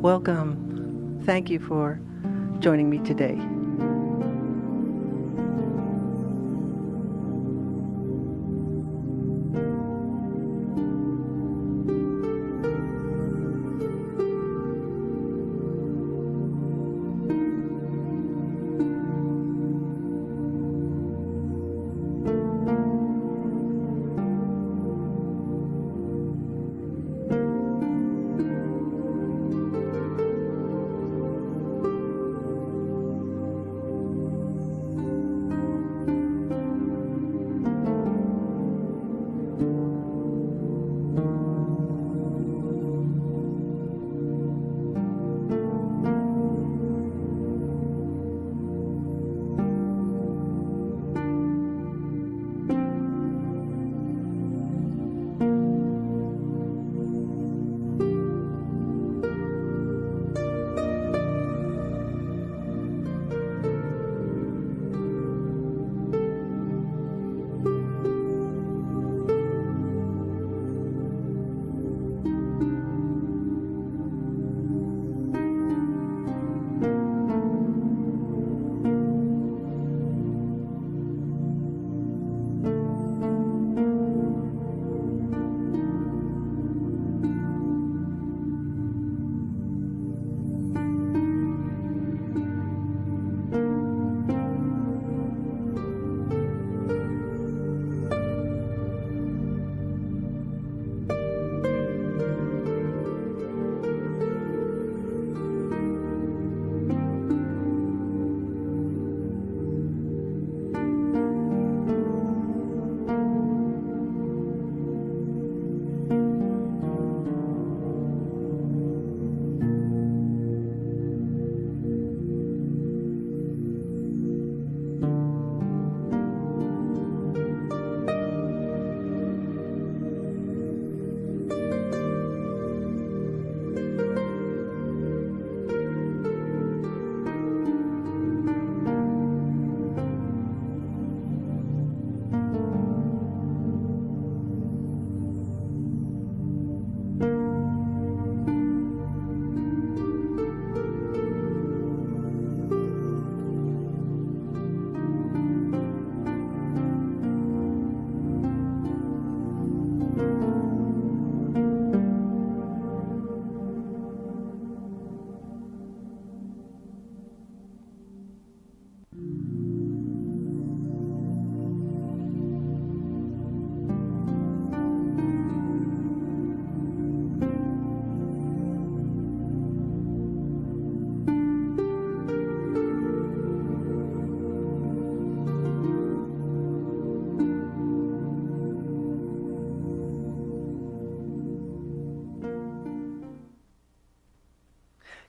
Welcome. Thank you for joining me today.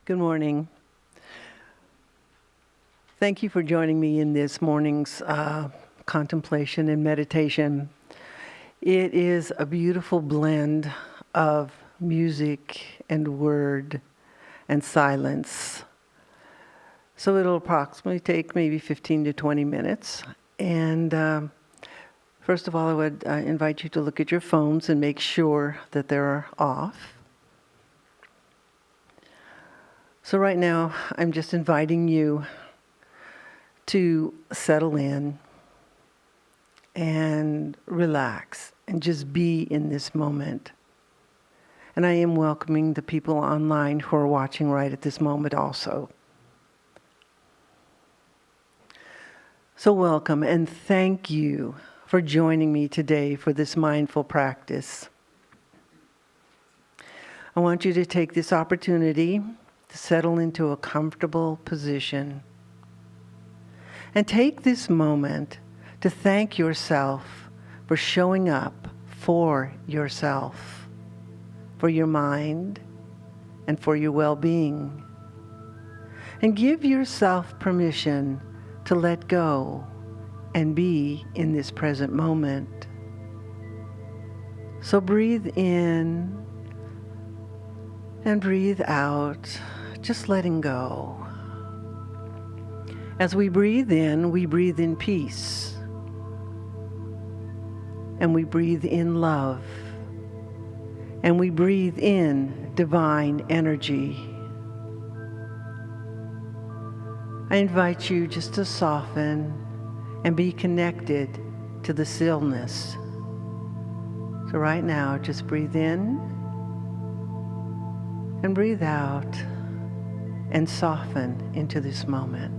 Good morning. Thank you for joining me in this morning's contemplation and meditation. It is a beautiful blend of music and word and silence. So it'll approximately take maybe 15 to 20 minutes. And first of all, I would invite you to look at your phones and make sure that they're off. So right now, I'm just inviting you to settle in and relax and just be in this moment. And I am welcoming the people online who are watching right at this moment also. So welcome and thank you for joining me today for this mindful practice. I want you to take this opportunity to settle into a comfortable position. And take this moment to thank yourself for showing up for yourself, for your mind, and for your well-being. And give yourself permission to let go and be in this present moment. So breathe in and breathe out, just letting go. As we breathe in peace. And we breathe in love. And we breathe in divine energy. I invite you just to soften and be connected to the stillness. So right now, just breathe in and breathe out and soften into this moment.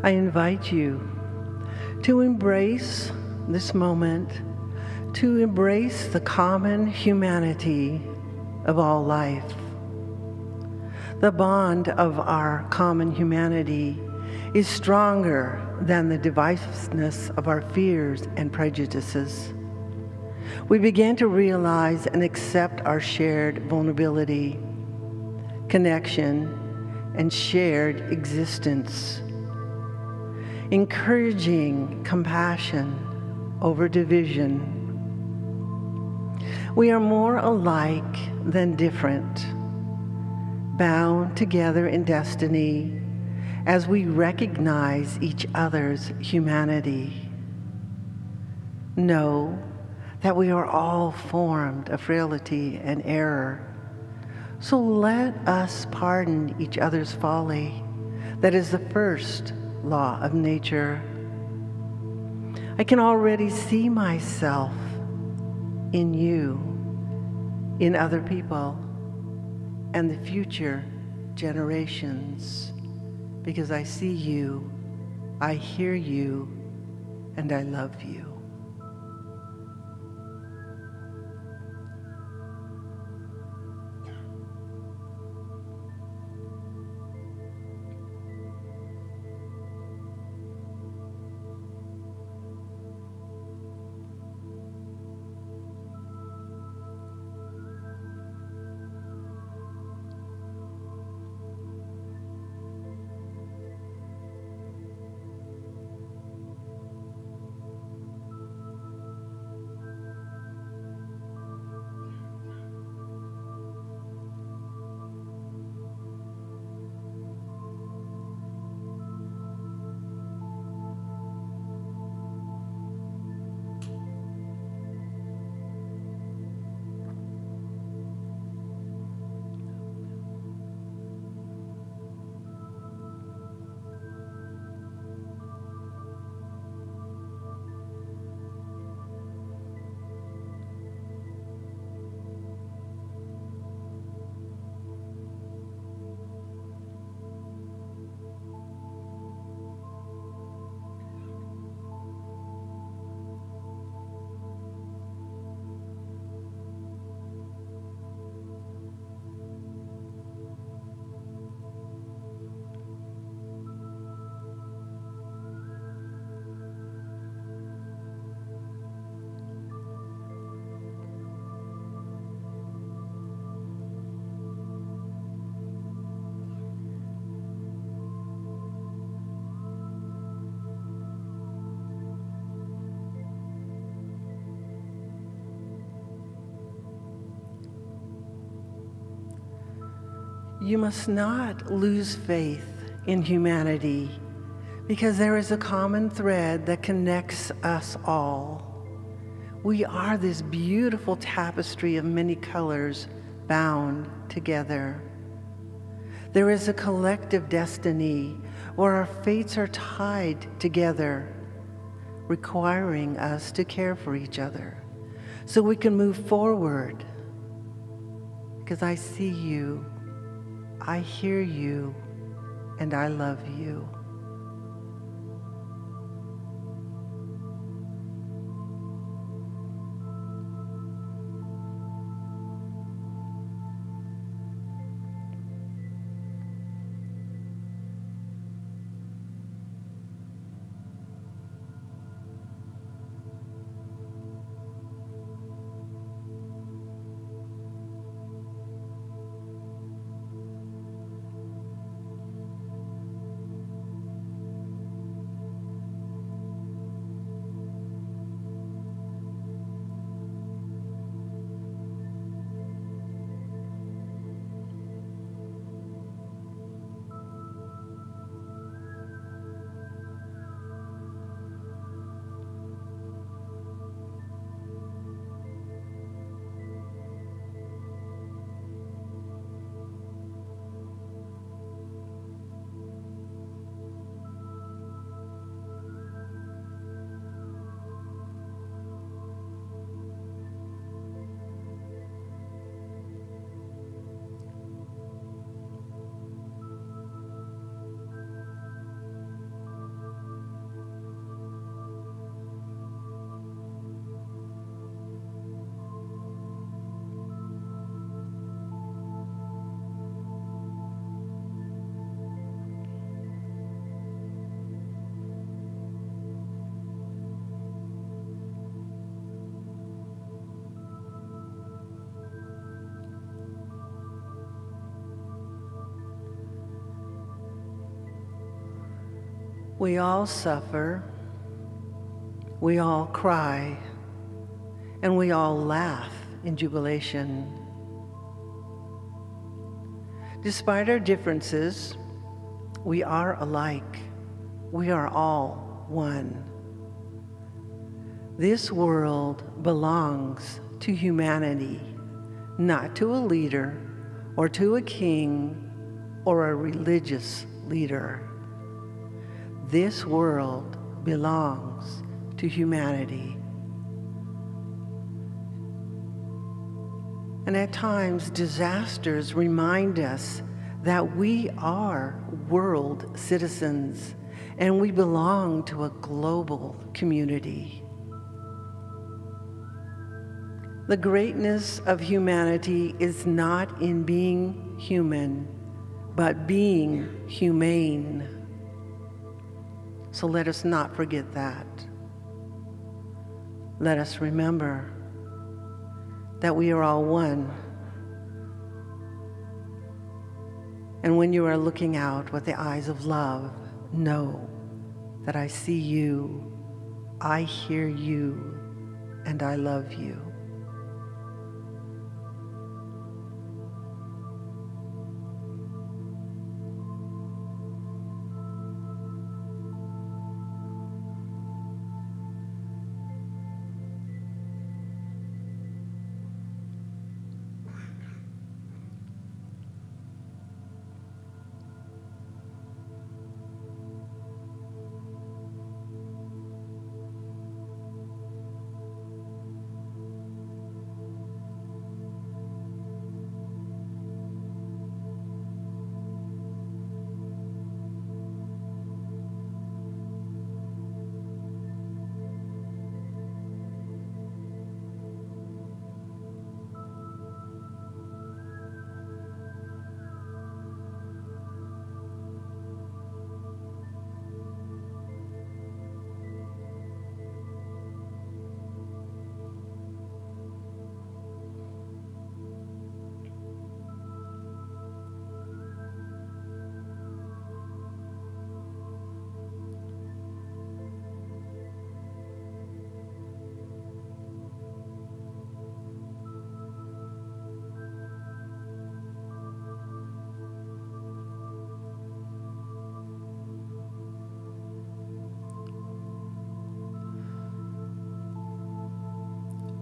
I invite you to embrace this moment, to embrace the common humanity of all life. The bond of our common humanity is stronger than the divisiveness of our fears and prejudices. We begin to realize and accept our shared vulnerability, connection, and shared existence, encouraging compassion over division. We are more alike than different, bound together in destiny as we recognize each other's humanity. Know that we are all formed of frailty and error. So let us pardon each other's folly. That is the first law of nature. I can already see myself in you, in other people, and the future generations, because I see you, I hear you, and I love you. You must not lose faith in humanity, because there is a common thread that connects us all. We are this beautiful tapestry of many colors bound together. There is a collective destiny where our fates are tied together, requiring us to care for each other so we can move forward. because I see you, I hear you, and I love you. We all suffer, we all cry, and we all laugh in jubilation. Despite our differences, we are alike. We are all one. This world belongs to humanity, not to a leader or to a king or a religious leader. This world belongs to humanity. And at times, disasters remind us that we are world citizens and we belong to a global community. The greatness of humanity is not in being human, but being humane. So let us not forget that. Let us remember that we are all one. And when you are looking out with the eyes of love, know that I see you, I hear you, and I love you.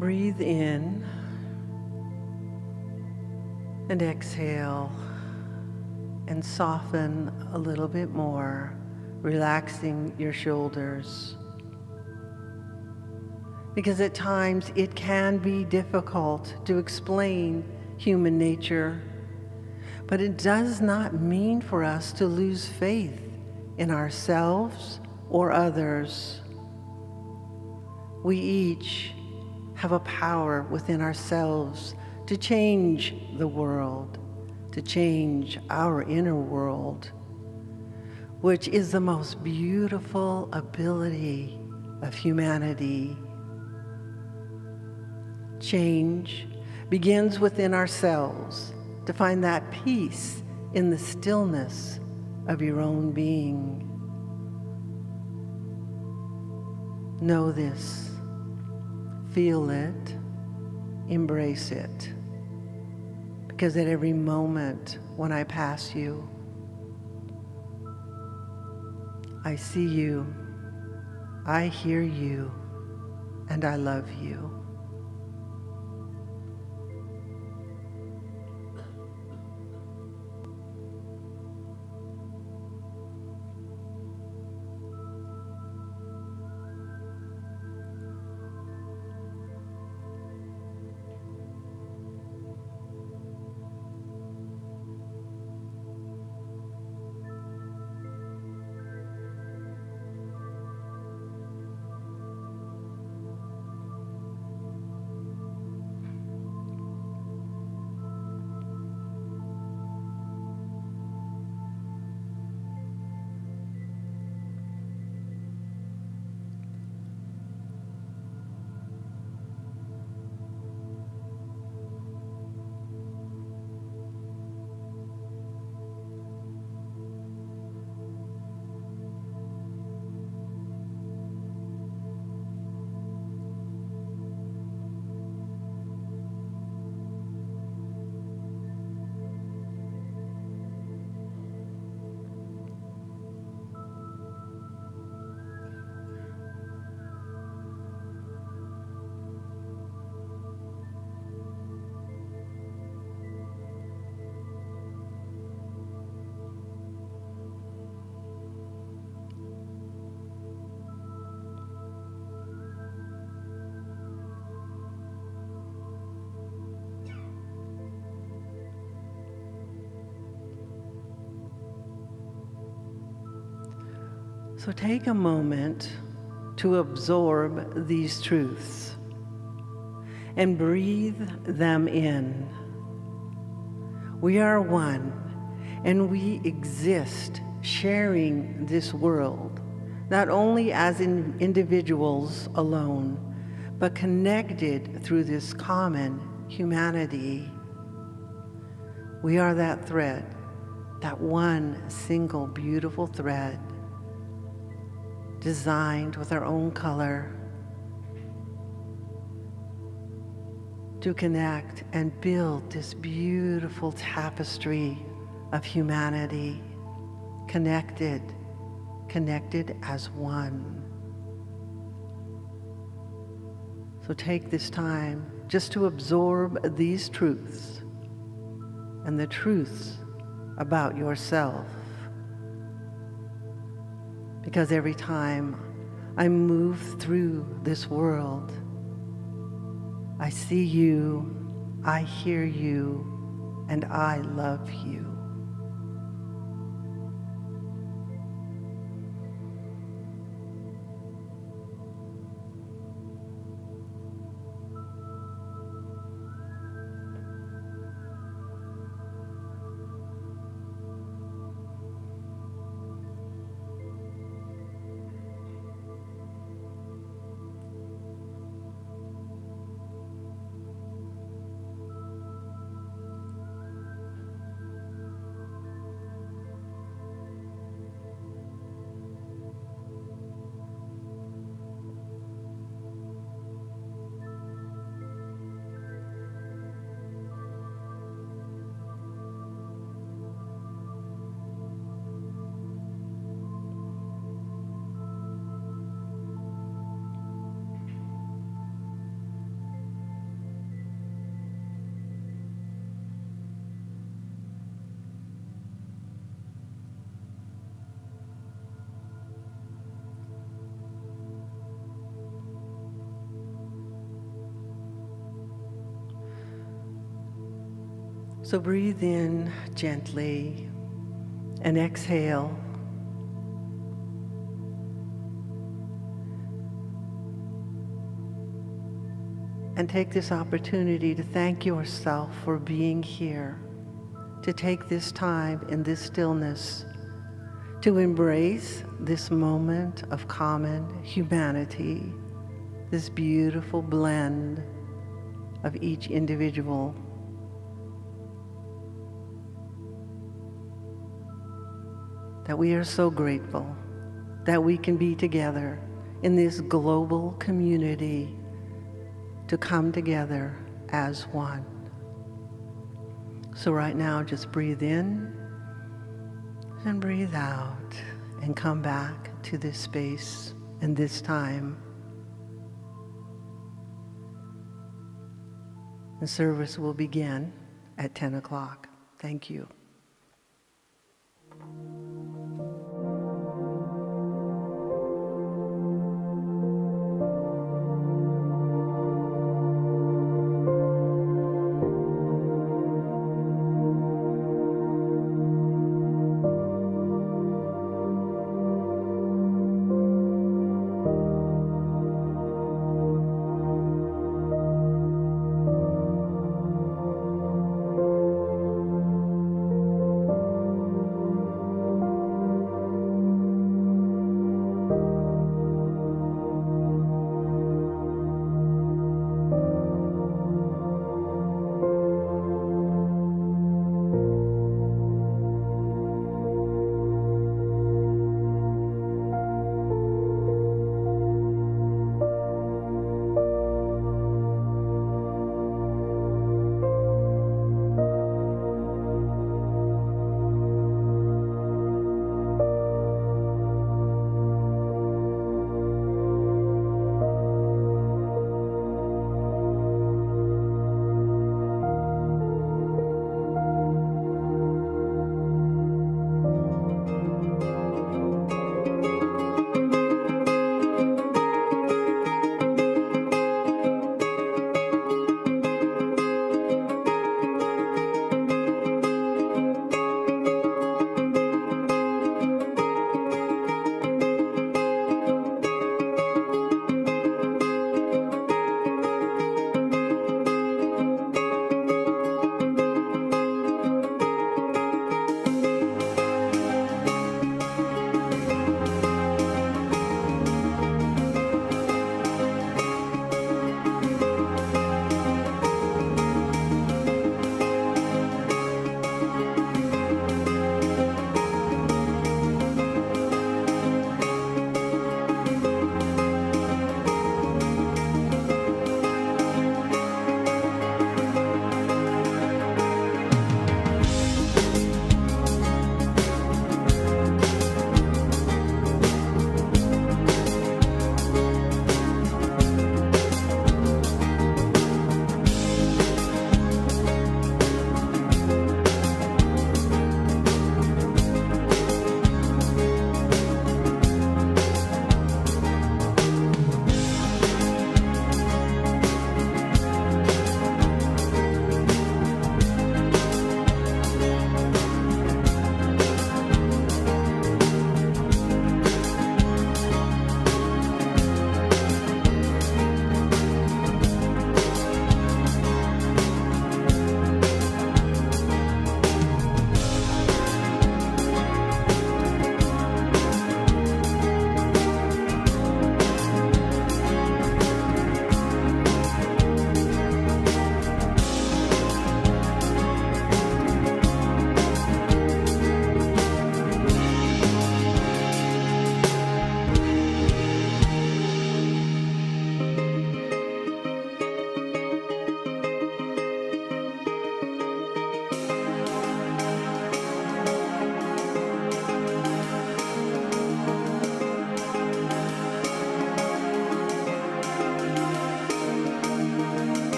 Breathe in and exhale and soften a little bit more, relaxing your shoulders. Because at times it can be difficult to explain human nature, but it does not mean for us to lose faith in ourselves or others. We each have a power within ourselves to change the world, to change our inner world, which is the most beautiful ability of humanity. Change begins within ourselves, to find that peace in the stillness of your own being. Know this, feel it, embrace it, because at every moment when I pass you, I see you, I hear you, and I love you. So take a moment to absorb these truths and breathe them in. We are one, and we exist sharing this world, not only as individuals alone, but connected through this common humanity. We are that thread, that one single beautiful thread, designed with our own color to connect and build this beautiful tapestry of humanity, connected as one. So take this time just to absorb these truths and the truths about yourself. Because every time I move through this world, I see you, I hear you, and I love you. So breathe in gently and exhale. And take this opportunity to thank yourself for being here, to take this time in this stillness, to embrace this moment of common humanity, this beautiful blend of each individual. That we are so grateful that we can be together in this global community to come together as one. So right now, just breathe in and breathe out and come back to this space and this time. The service will begin at 10 o'clock. Thank you.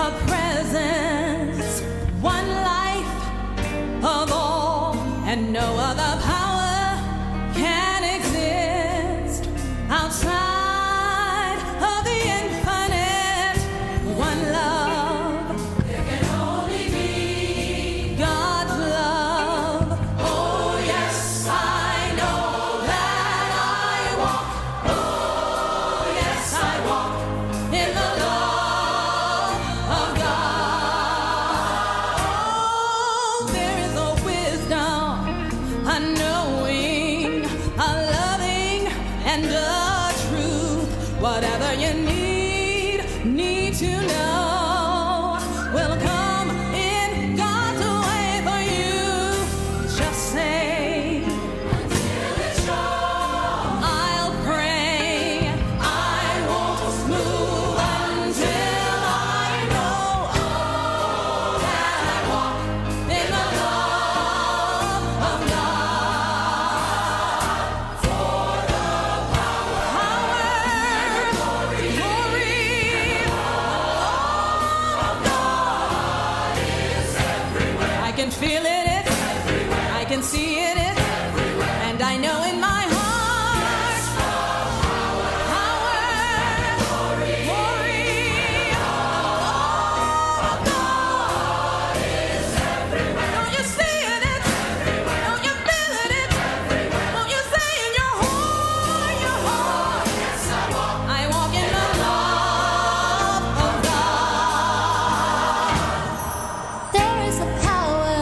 a presence, one life of all, and no other power can exist outside of the infinite. One love, there can only be God's love. Oh yes, I know that I walk. Oh yes, I walk in the love of God. Oh, there is a wisdom, a knowing, a loving, and a truth. Whatever you need to know will come in God's way for you. Just say, until it's strong, I'll pray. I won't move until I know that I walk in the love of God. For the power, glory, of God is everywhere. I can feel it, it's everywhere. I can see it, it's everywhere. And I know in my heart, power, glory, of God is everywhere. Don't you see it, it's everywhere. Don't you feel it, it's everywhere. Don't you say in your heart, yes, I walk in the love of God. There is a power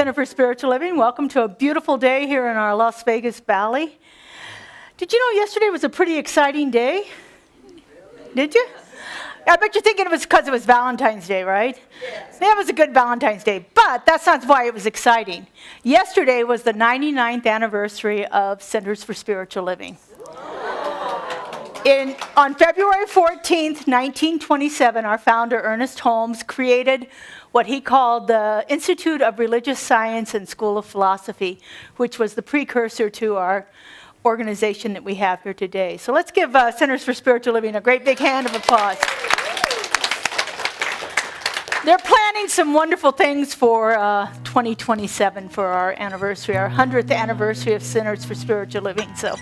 Center for Spiritual Living. Welcome to a beautiful day here in our Las Vegas Valley. Did you know yesterday was a pretty exciting day? Did you? I bet you're thinking it was because it was Valentine's Day, right? Yes. Yeah, it was a good Valentine's Day, but that's not why it was exciting. Yesterday was the 99th anniversary of Centers for Spiritual Living. On February 14th, 1927, our founder, Ernest Holmes, created what he called the Institute of Religious Science and School of Philosophy, which was the precursor to our organization that we have here today. So let's give Centers for Spiritual Living a great big hand of applause. They're planning some wonderful things for 2027 for our anniversary, our 100th anniversary of Centers for Spiritual Living. So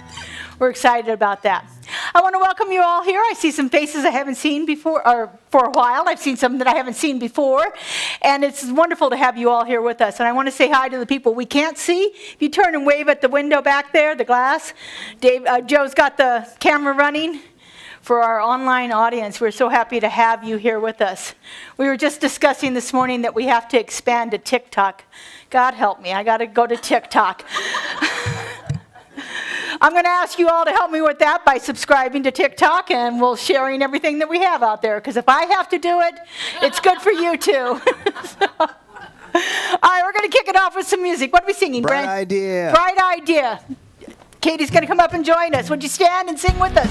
we're excited about that. I want to welcome you all here. I see some faces I haven't seen before, or for a while. I've seen some that I haven't seen before. And it's wonderful to have you all here with us. And I want to say hi to the people we can't see. If you turn and wave at the window back there, the glass. Joe's got the camera running. For our online audience, we're so happy to have you here with us. We were just discussing this morning that we have to expand to TikTok. God help me, I got to go to TikTok. I'm going to ask you all to help me with that by subscribing to TikTok, and we'll sharing everything that we have out there, because if I have to do it, it's good for you too. All right, we're going to kick it off with some music. What are we singing, Bright Brent? Idea. Bright Idea. Katie's going to come up and join us. Would you stand and sing with us?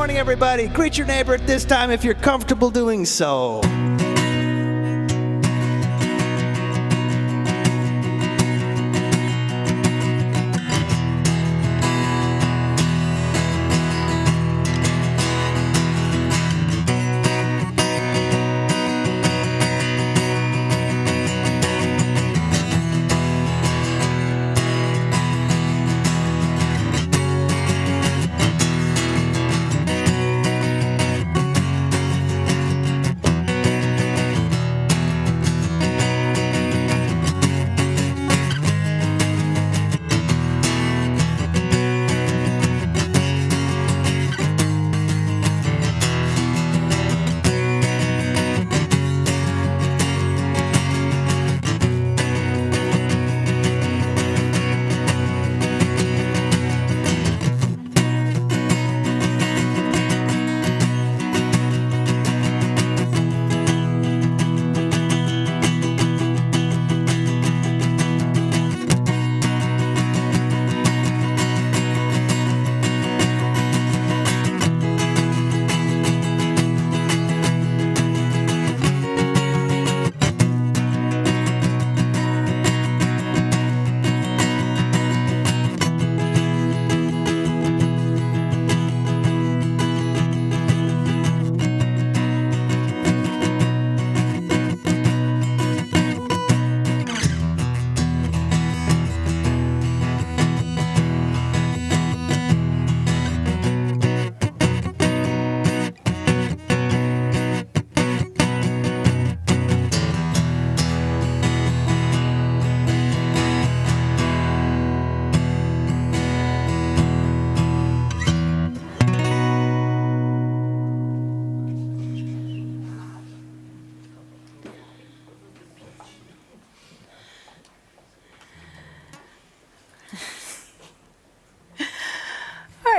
Everybody, greet your neighbor at this time if you're comfortable doing so.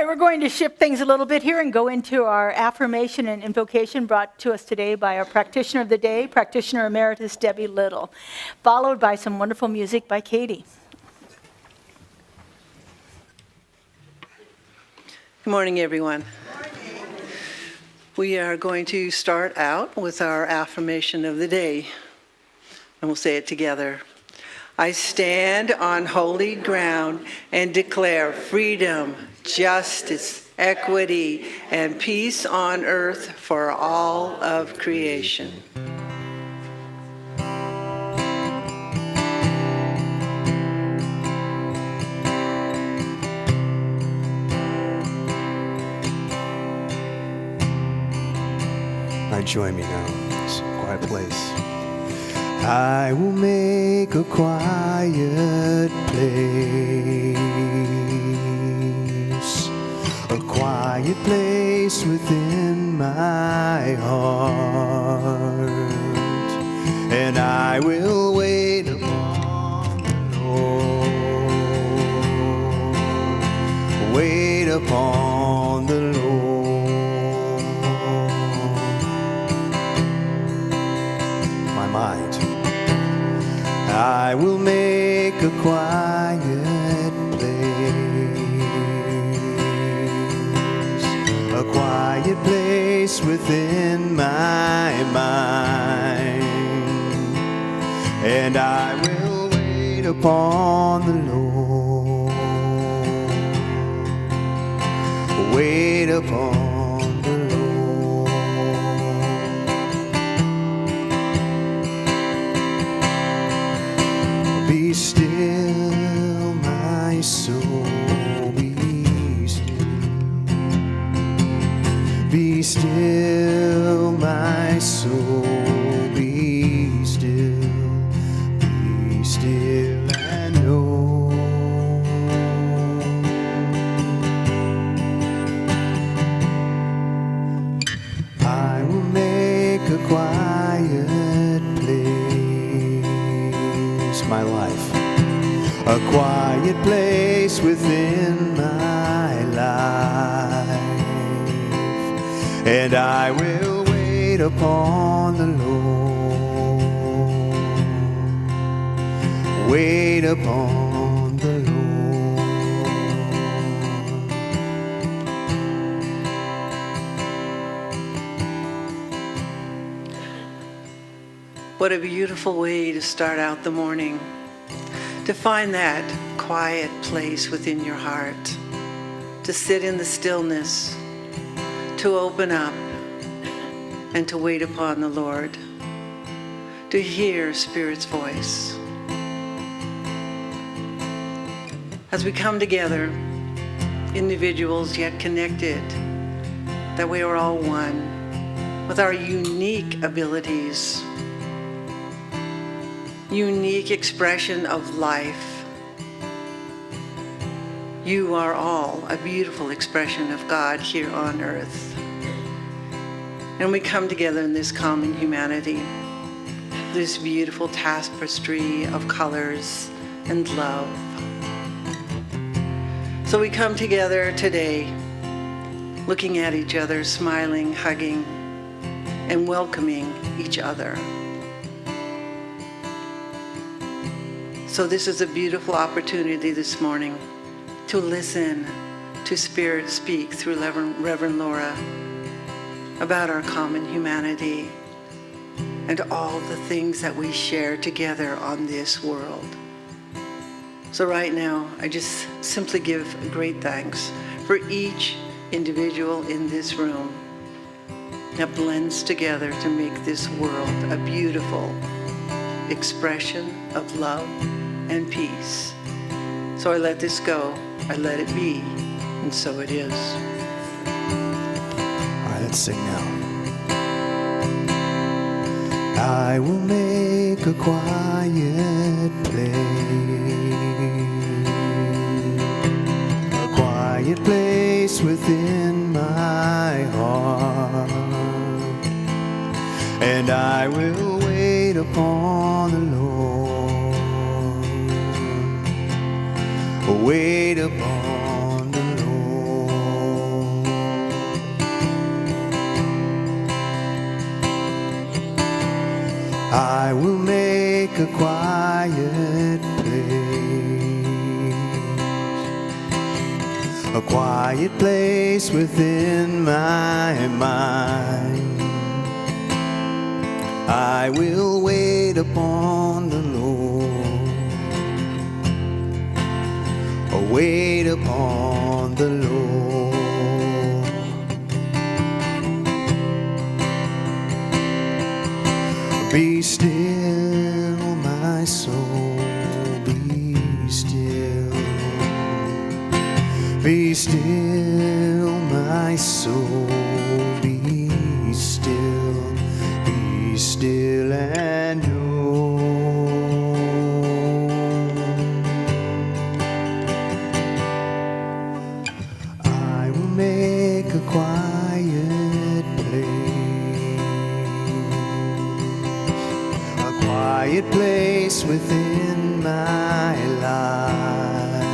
we're going to shift things a little bit here and go into our affirmation and invocation brought to us today by our practitioner of the day, Practitioner Emeritus Debbie Little, followed by some wonderful music by Katie. Good morning, everyone. We are going to start out with our affirmation of the day, and we'll say it together. I stand on holy ground and declare freedom, justice, equity, and peace on earth for all of creation. Now join me now. It's a quiet place. I will make a quiet place within my heart, and I will wait upon the Lord, wait upon the Lord. My mind. I will make a quiet place within my mind, and I will wait upon the Lord, wait upon the Lord. Be still, my soul, be still, my soul, be still and know. I will make a quiet place, my life, a quiet place within my life. And I will wait upon the Lord, wait upon the Lord. What a beautiful way to start out the morning, to find that quiet place within your heart, to sit in the stillness, to open up and to wait upon the Lord, to hear Spirit's voice. As we come together, individuals yet connected, that we are all one with our unique abilities, unique expression of life. You are all a beautiful expression of God here on earth. And we come together in this common humanity, this beautiful tapestry of colors and love. So we come together today, looking at each other, smiling, hugging, and welcoming each other. So this is a beautiful opportunity this morning to listen to Spirit speak through Reverend Laura about our common humanity and all the things that we share together on this world. So right now, I just simply give great thanks for each individual in this room that blends together to make this world a beautiful expression of love and peace. So I let this go, I let it be, and so it is. All right, let's sing now. I will make a quiet place within my heart, and I will wait upon the Lord, wait upon the Lord. make a quiet place, a quiet place within my mind. I will wait upon the Lord, wait upon the Lord. Be still, my soul, be still. Be still, my soul, be still. Be still and know I will make a quiet place, a quiet place within my life,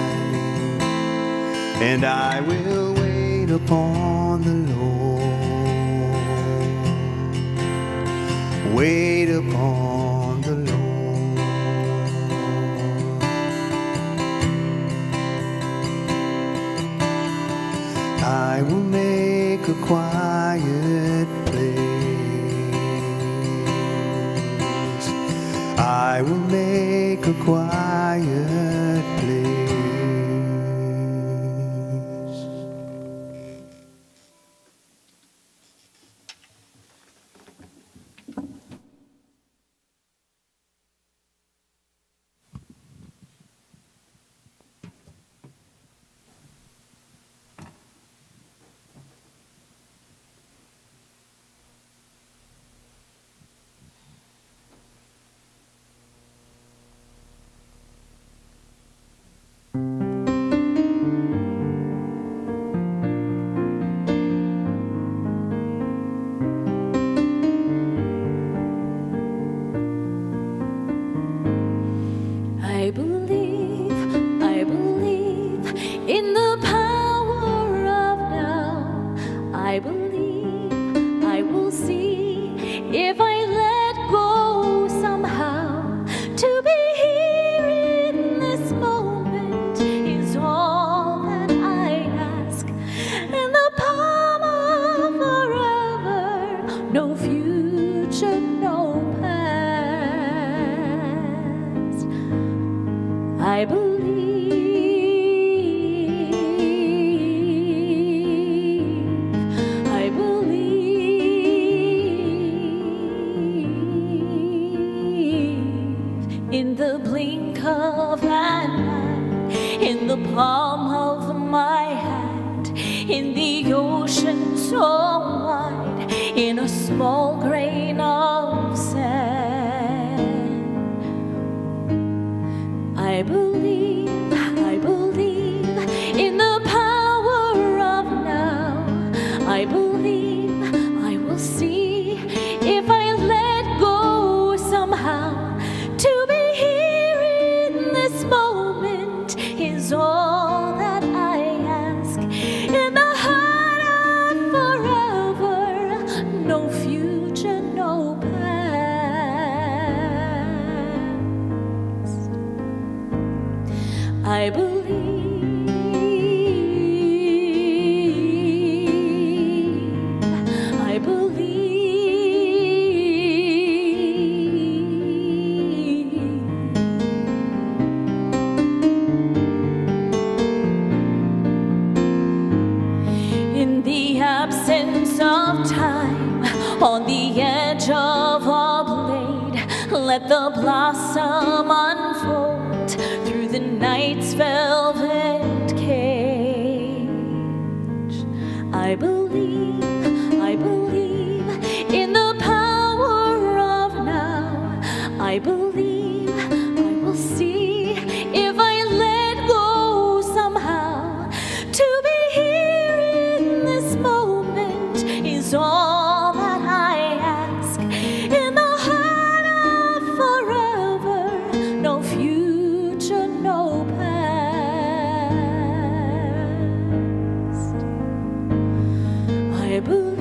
and I will wait upon the Lord, wait upon the Lord. I will make a quiet place, I will make a quiet place. I believe in the power of now. I believe I will see if I let go somehow. To be here in this moment is all that I ask. In the palm of forever, no future, no past. I believe, I believe in the blink of an eye, in the palm of my hand, in the ocean so wide, in a small grain of sand. I believe in the power of now. I believe I will see if I let go somehow. To be here in this moment is all that I ask. In the heart of forever, no future, no past. I believe, I believe. In the absence of time, on the edge of a blade, let the blossom unfold through the night's velvet cage. I believe in the power of now. I believe I will see if I let go somehow. To be here in this moment is all that I ask. In the heart of forever, no future, no past. I believe,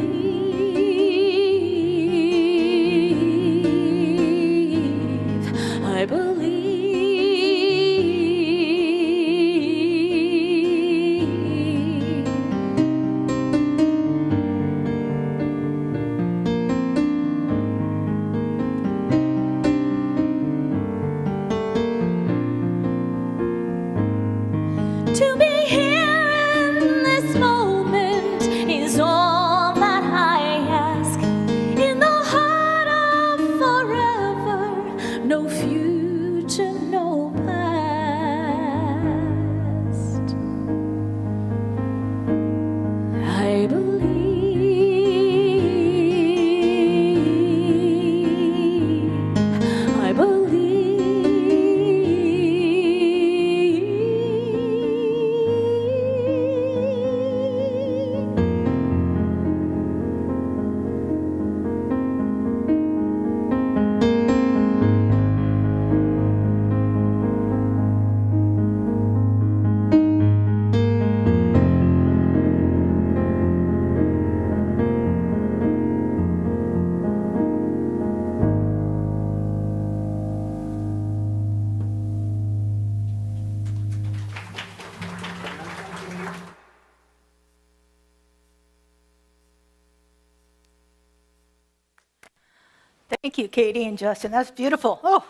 Thank you, Katie and Justin. That's beautiful. Oh,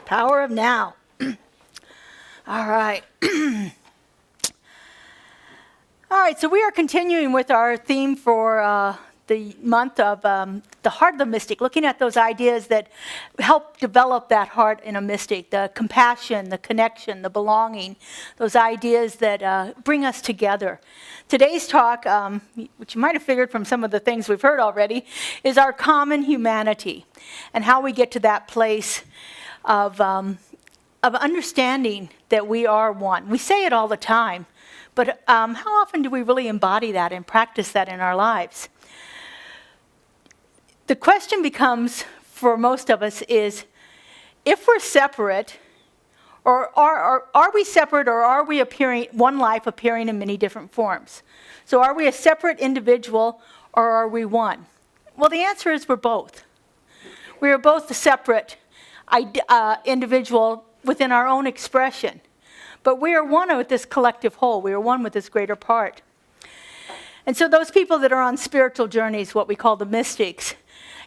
power of now. All right. All right, so we are continuing with our theme for the month of the heart of the mystic, looking at those ideas that help develop that heart in a mystic, the compassion, the connection, the belonging, those ideas that bring us together. Today's talk, which you might have figured from some of the things we've heard already, is our common humanity and how we get to that place of understanding that we are one. We say it all the time, but how often do we really embody that and practice that in our lives? The question becomes, for most of us, is if we're separate, or are we separate, or are we appearing, one life appearing in many different forms? So are we a separate individual, or are we one? Well, the answer is we're both. We are both a separate individual within our own expression. But we are one with this collective whole. We are one with this greater part. And so those people that are on spiritual journeys, what we call the mystics,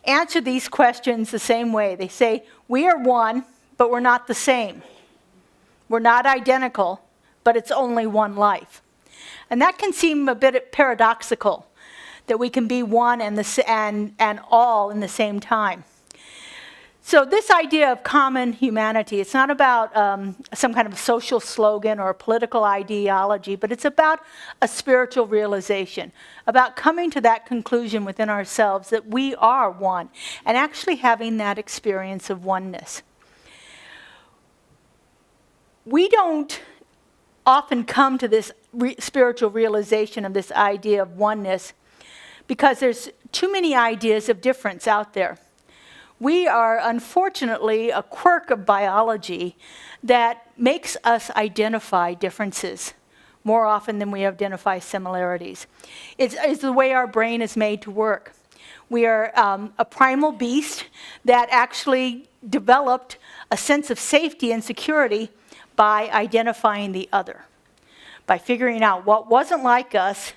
answer these questions the same way. They say, we are one, but we're not the same. We're not identical, but it's only one life. And that can seem a bit paradoxical, that we can be one and all in the same time. So this idea of common humanity, it's not about some kind of social slogan or a political ideology, but it's about a spiritual realization, about coming to that conclusion within ourselves that we are one, and actually having that experience of oneness. We don't often come to this spiritual realization of this idea of oneness because there's too many ideas of difference out there. We are, unfortunately, a quirk of biology that makes us identify differences more often than we identify similarities. It's the way our brain is made to work. We are a primal beast that actually developed a sense of safety and security by identifying the other, by figuring out what wasn't like us,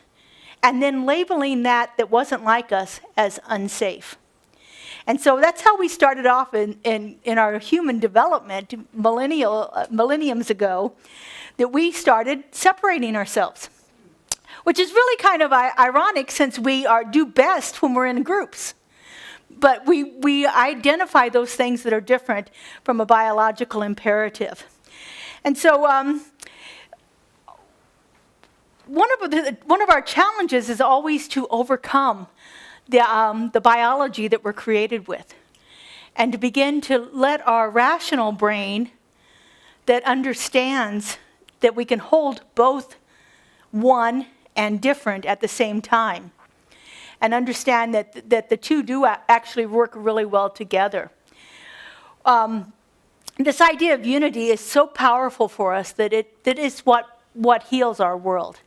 and then labeling that wasn't like us as unsafe. And so that's how we started off in our human development millenniums ago, that we started separating ourselves, which is really kind of ironic since we do best when we're in groups. But we identify those things that are different from a biological imperative. And so one of our challenges is always to overcome the biology that we're created with, and to begin to let our rational brain that understands that we can hold both one and different at the same time, and understand that the two do actually work really well together. This idea of unity is so powerful for us that that is what heals our world.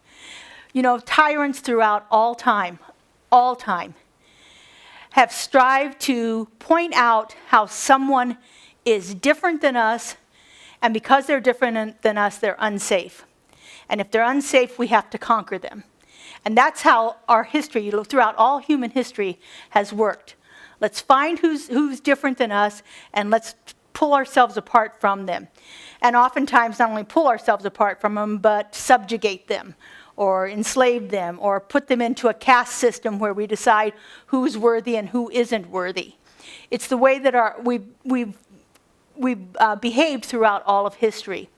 You know, tyrants throughout all time, have strived to point out how someone is different than us, and because they're different than us, they're unsafe. And if they're unsafe, we have to conquer them. And that's how our history, throughout all human history, has worked. Let's find who's different than us, and let's pull ourselves apart from them. And oftentimes, not only pull ourselves apart from them, but subjugate them, or enslave them, or put them into a caste system where we decide who's worthy and who isn't worthy. It's the way that we've behaved throughout all of history.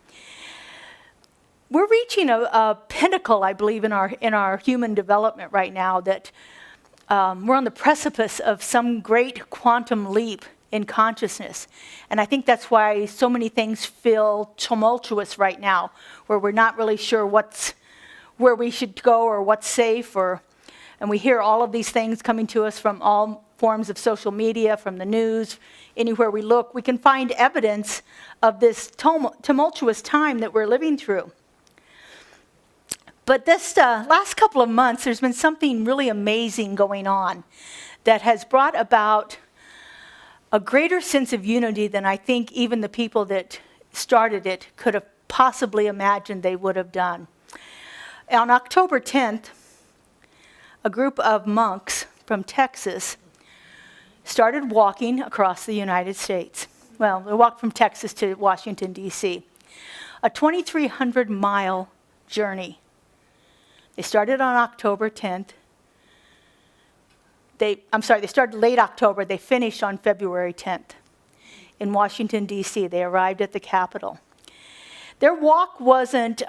We're reaching a pinnacle, I believe, in our human development right now, that we're on the precipice of some great quantum leap in consciousness. And I think that's why so many things feel tumultuous right now, where we're not really sure where we should go or what's safe, and we hear all of these things coming to us from all forms of social media, from the news. Anywhere we look, we can find evidence of this tumultuous time that we're living through. But this last couple of months, there's been something really amazing going on that has brought about a greater sense of unity than I think even the people that started it could have possibly imagined they would have done. On October 10th, a group of monks from Texas started walking across the United States. Well, they walked from Texas to Washington, D.C. A 2,300-mile journey. They started on October 10th. They started late October. They finished on February 10th in Washington, D.C. They arrived at the Capitol. Their walk wasn't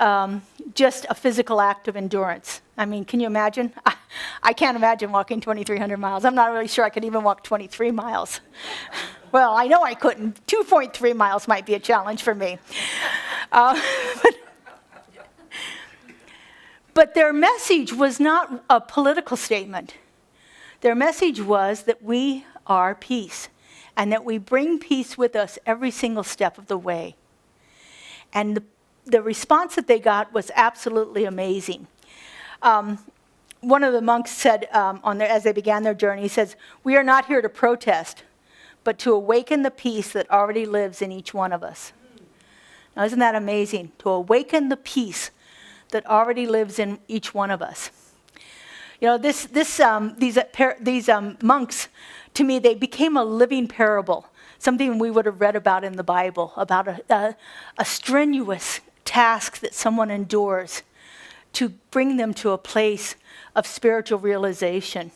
just a physical act of endurance. I mean, can you imagine? I can't imagine walking 2,300 miles. I'm not really sure I could even walk 23 miles. Well, I know I couldn't. 2.3 miles might be a challenge for me. But their message was not a political statement. Their message was that we are peace, and that we bring peace with us every single step of the way. And the response that they got was absolutely amazing. One of the monks said, as they began their journey, he says, "We are not here to protest, but to awaken the peace that already lives in each one of us." Now, isn't that amazing? To awaken the peace that already lives in each one of us. You know, these monks, to me, they became a living parable, something we would have read about in the Bible, about a strenuous task that someone endures to bring them to a place of spiritual realization.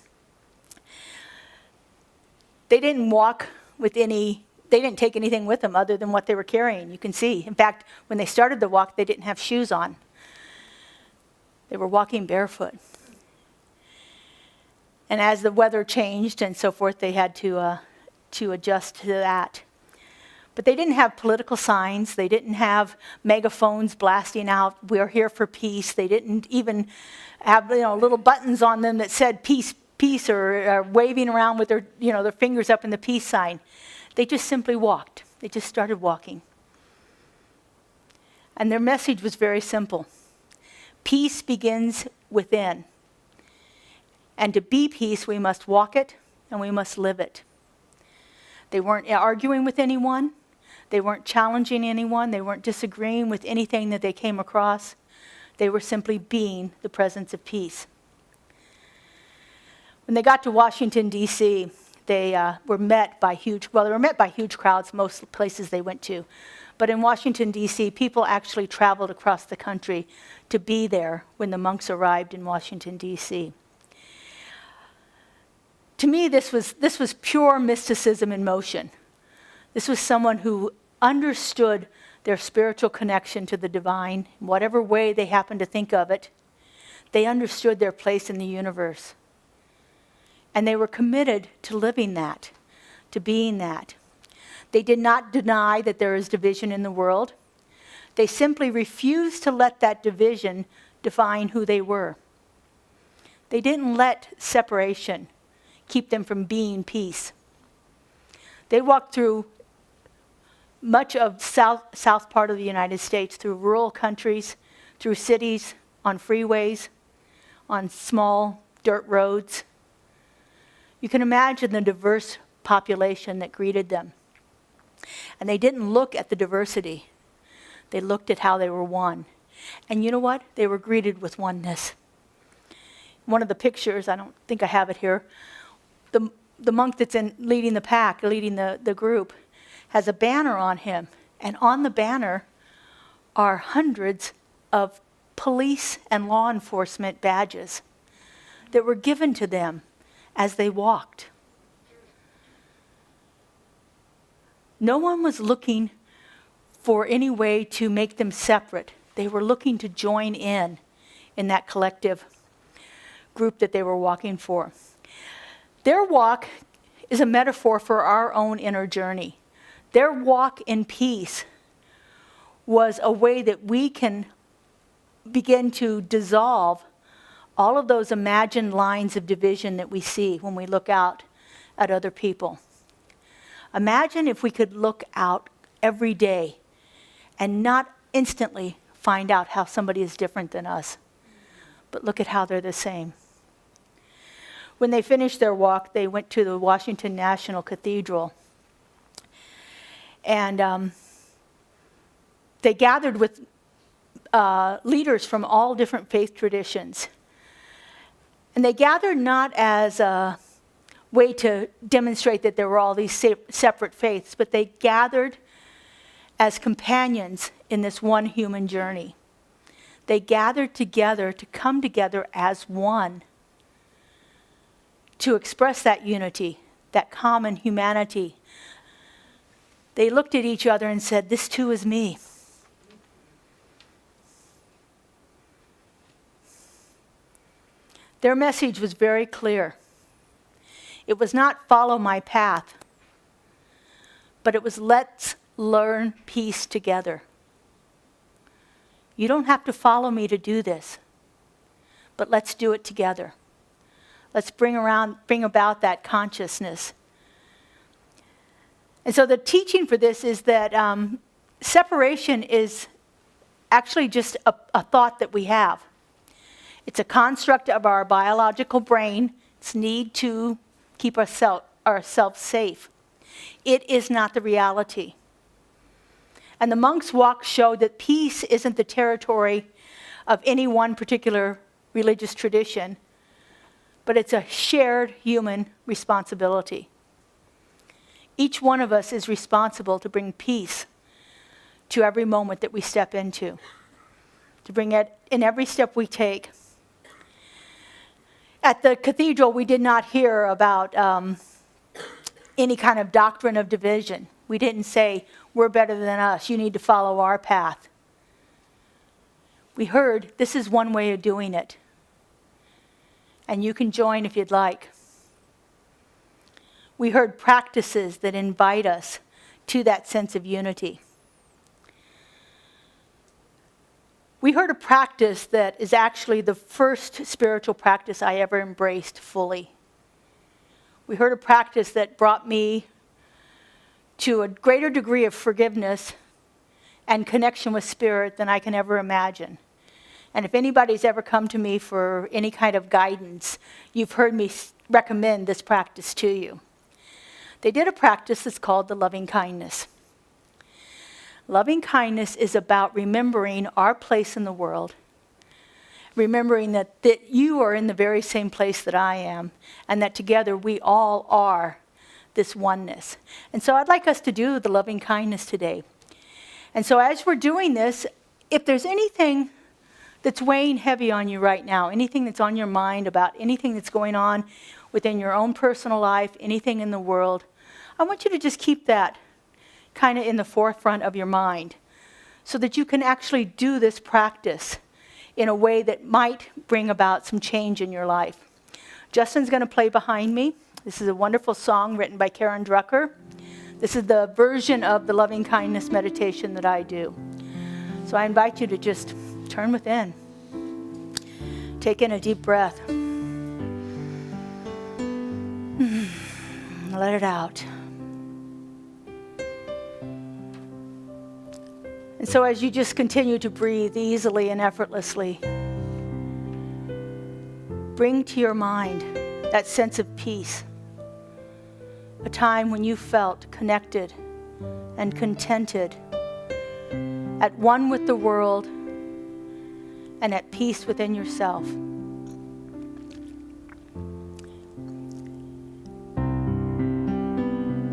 They didn't walk with they didn't take anything with them other than what they were carrying. You can see. In fact, when they started the walk, they didn't have shoes on. They were walking barefoot. And as the weather changed and so forth, they had to adjust to that. But they didn't have political signs. They didn't have megaphones blasting out, "We're here for peace." They didn't even have little buttons on them that said "peace, peace," or waving around with their fingers up in the peace sign. They just simply walked. They just started walking. And their message was very simple. Peace begins within. And to be peace, we must walk it and we must live it. They weren't arguing with anyone. They weren't challenging anyone. They weren't disagreeing with anything that they came across. They were simply being the presence of peace. When they got to Washington, D.C., they were met by huge crowds most places they went to. But in Washington, D.C., people actually traveled across the country to be there when the monks arrived in Washington, D.C. To me, this was pure mysticism in motion. This was someone who understood their spiritual connection to the divine, in whatever way they happened to think of it. They understood their place in the universe. And they were committed to living that, to being that. They did not deny that there is division in the world. They simply refused to let that division define who they were. They didn't let separation keep them from being peace. They walked through much of south part of the United States, through rural countries, through cities, on freeways, on small dirt roads. You can imagine the diverse population that greeted them. And they didn't look at the diversity. They looked at how they were one. And you know what? They were greeted with oneness. One of the pictures, I don't think I have it here, the monk that's leading the pack, leading the group, has a banner on him. And on the banner are hundreds of police and law enforcement badges that were given to them as they walked. No one was looking for any way to make them separate. They were looking to join in that collective group that they were walking for. Their walk is a metaphor for our own inner journey. Their walk in peace was a way that we can begin to dissolve all of those imagined lines of division that we see when we look out at other people. Imagine if we could look out every day and not instantly find out how somebody is different than us, but look at how they're the same. When they finished their walk, they went to the Washington National Cathedral. And they gathered with leaders from all different faith traditions. And they gathered not as way to demonstrate that there were all these separate faiths, but they gathered as companions in this one human journey. They gathered together to come together as one, to express that unity, that common humanity. They looked at each other and said, "This too is me." Their message was very clear. It was not follow my path, but it was let's learn peace together. You don't have to follow me to do this, but let's do it together. Let's bring about that consciousness. And so the teaching for this is that separation is actually just a thought that we have. It's a construct of our biological brain. It's need to keep ourselves safe. It is not the reality. And the monk's walk showed that peace isn't the territory of any one particular religious tradition, but it's a shared human responsibility. Each one of us is responsible to bring peace to every moment that we step into, to bring it in every step we take. At the cathedral, we did not hear about any kind of doctrine of division. We didn't say, we're better than us, you need to follow our path. We heard, this is one way of doing it, and you can join if you'd like. We heard practices that invite us to that sense of unity. We heard a practice that is actually the first spiritual practice I ever embraced fully. We heard a practice that brought me to a greater degree of forgiveness and connection with spirit than I can ever imagine. And if anybody's ever come to me for any kind of guidance, you've heard me recommend this practice to you. They did a practice that's called the loving kindness. Loving kindness is about remembering our place in the world, remembering that you are in the very same place that I am, and that together we all are this oneness. And so I'd like us to do the loving kindness today. And so as we're doing this, if there's anything that's weighing heavy on you right now, anything that's on your mind about anything that's going on within your own personal life, anything in the world, I want you to just keep that kind of in the forefront of your mind so that you can actually do this practice in a way that might bring about some change in your life. Justin's going to play behind me. This is a wonderful song written by Karen Drucker. This is the version of the loving kindness meditation that I do. So I invite you to just turn within. Take in a deep breath. Let it out. And so as you just continue to breathe easily and effortlessly, bring to your mind that sense of peace, a time when you felt connected and contented, at one with the world and at peace within yourself.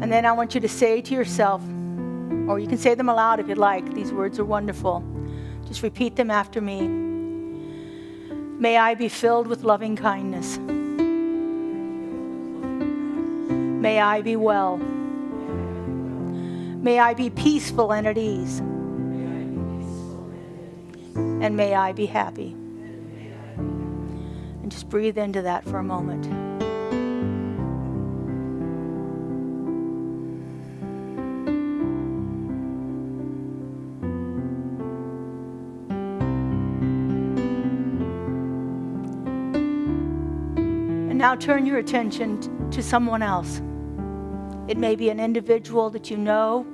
And then I want you to say to yourself, or you can say them aloud if you'd like. These words are wonderful. Just repeat them after me. May I be filled with loving kindness. May I be well. May I be peaceful and at ease. And may I be happy. And just breathe into that for a moment. Now turn your attention to someone else. It may be an individual that you know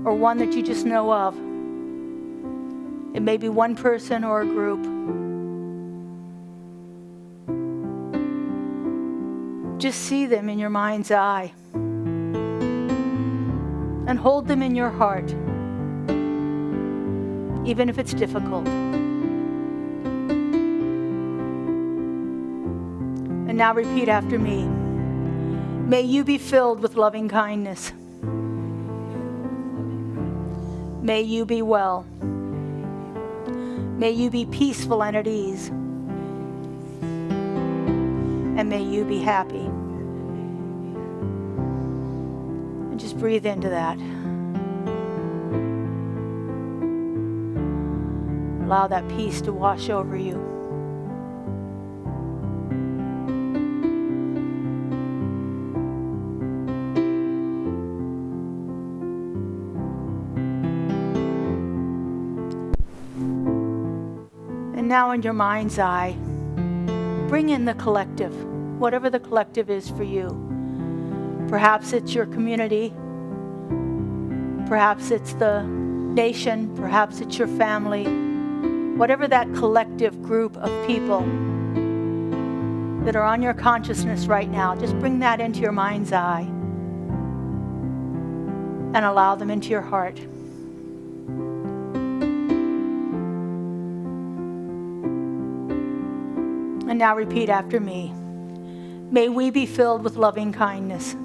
or one that you just know of. It may be one person or a group. Just see them in your mind's eye and hold them in your heart, even if it's difficult. And now repeat after me. May you be filled with loving kindness. May you be well. May you be peaceful and at ease. And may you be happy. And just breathe into that. Allow that peace to wash over you. And now in your mind's eye, bring in the collective, whatever the collective is for you. Perhaps it's your community. Perhaps it's the nation. Perhaps it's your family. Whatever that collective group of people that are on your consciousness right now, just bring that into your mind's eye and allow them into your heart. And now repeat after me. May we be filled with loving kindness.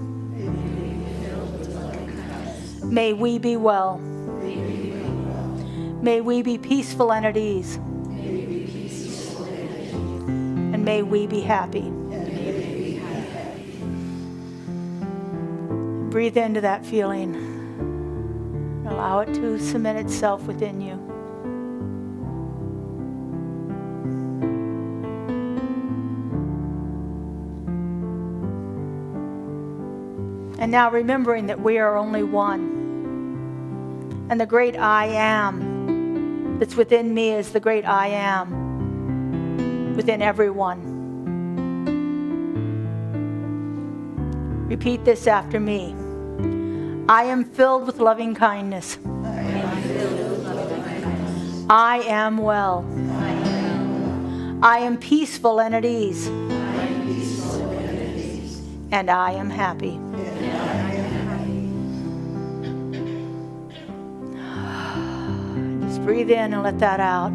May we be well. May we be peaceful and at ease. And may we be happy. Breathe into that feeling. Allow it to cement itself within you. And now remembering that we are only one. And the great I am that's within me is the great I am within everyone. Repeat this after me. I am filled with loving kindness. I am well. I am peaceful and at ease. And I am happy. Just breathe in and let that out.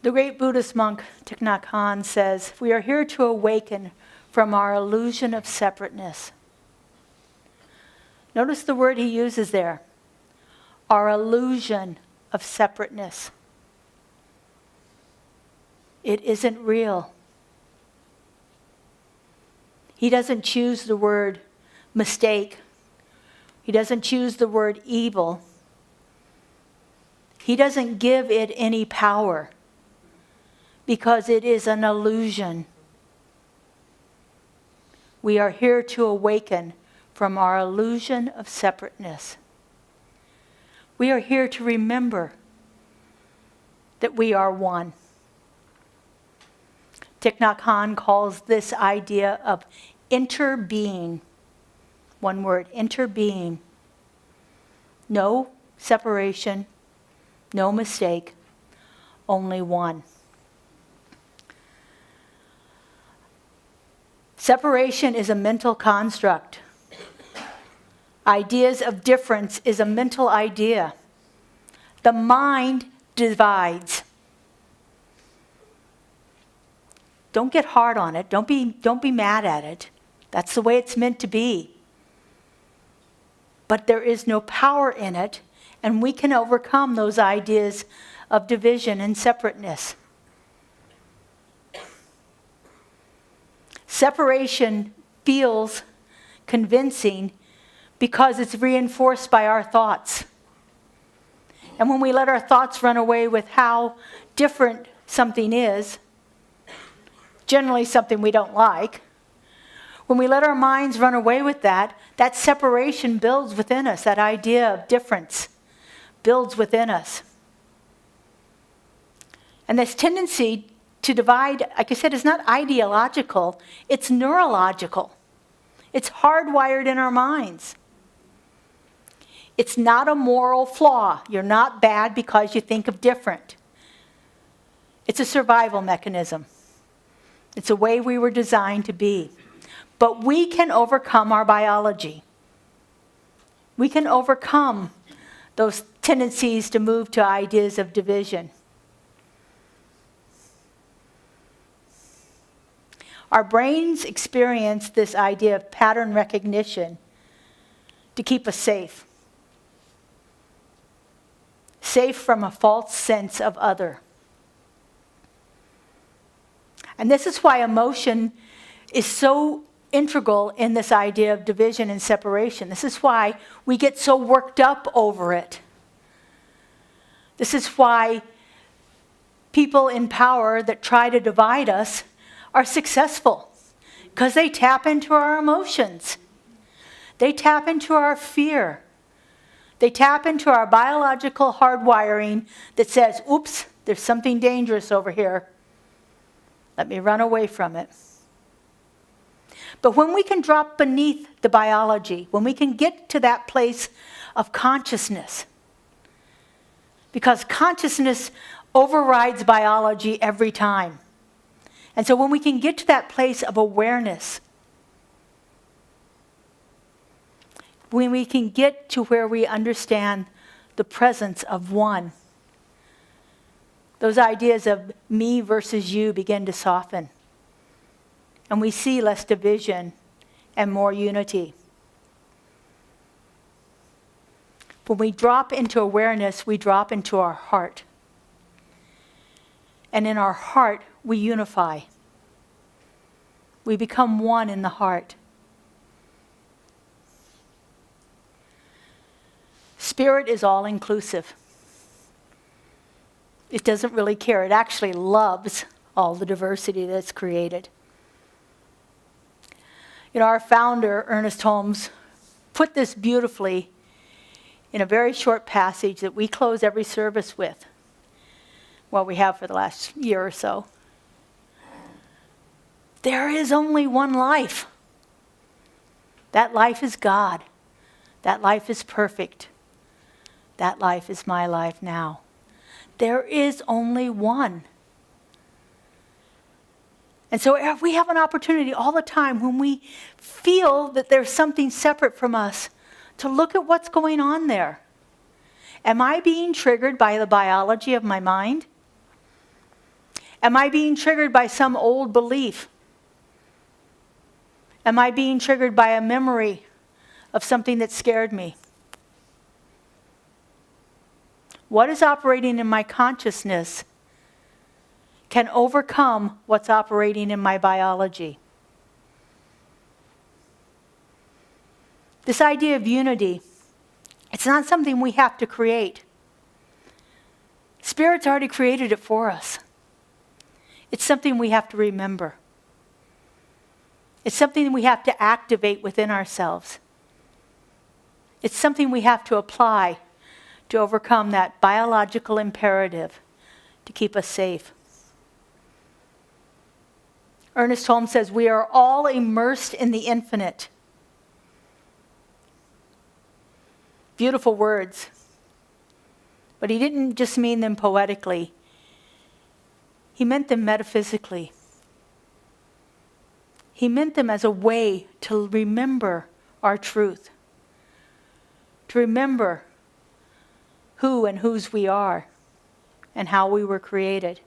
The great Buddhist monk Thich Nhat Hanh says, we are here to awaken from our illusion of separateness. Notice the word he uses there, our illusion of separateness. It isn't real. He doesn't choose the word mistake. He doesn't choose the word evil. He doesn't give it any power because it is an illusion. We are here to awaken from our illusion of separateness. We are here to remember that we are one. Thich Nhat Hanh calls this idea of interbeing. One word, interbeing. No separation, no mistake, only one. Separation is a mental construct. Ideas of difference is a mental idea. The mind divides. Don't get hard on it. Don't be mad at it. That's the way it's meant to be. But there is no power in it, and we can overcome those ideas of division and separateness. Separation feels convincing because it's reinforced by our thoughts. And when we let our thoughts run away with how different something is, generally something we don't like, when we let our minds run away with that, that separation builds within us. That idea of difference builds within us. And this tendency to divide, like I said, is not ideological, it's neurological. It's hardwired in our minds. It's not a moral flaw. You're not bad because you think of different. It's a survival mechanism. It's the way we were designed to be. But we can overcome our biology. We can overcome those tendencies to move to ideas of division. Our brains experience this idea of pattern recognition to keep us safe. Safe from a false sense of other. And this is why emotion is so integral in this idea of division and separation. This is why we get so worked up over it. This is why people in power that try to divide us are successful, because they tap into our emotions. They tap into our fear. They tap into our biological hardwiring that says, oops, there's something dangerous over here. Let me run away from it. But when we can drop beneath the biology, when we can get to that place of consciousness, because consciousness overrides biology every time. And so when we can get to that place of awareness, when we can get to where we understand the presence of one, those ideas of me versus you begin to soften. And we see less division and more unity. When we drop into awareness, we drop into our heart. And in our heart, we unify. We become one in the heart. Spirit is all inclusive. It doesn't really care. It actually loves all the diversity that's created. You know, our founder, Ernest Holmes, put this beautifully in a very short passage that we close every service with. Well, we have for the last year or so. There is only one life. That life is God. That life is perfect. That life is my life now. There is only one. And so we have an opportunity all the time when we feel that there's something separate from us to look at what's going on there. Am I being triggered by the biology of my mind? Am I being triggered by some old belief? Am I being triggered by a memory of something that scared me? What is operating in my consciousness can overcome what's operating in my biology. This idea of unity, it's not something we have to create. Spirit's already created it for us. It's something we have to remember. It's something we have to activate within ourselves. It's something we have to apply to overcome that biological imperative to keep us safe. Ernest Holmes says, we are all immersed in the infinite. Beautiful words. But he didn't just mean them poetically. He meant them metaphysically. He meant them as a way to remember our truth. To remember who and whose we are and how we were created.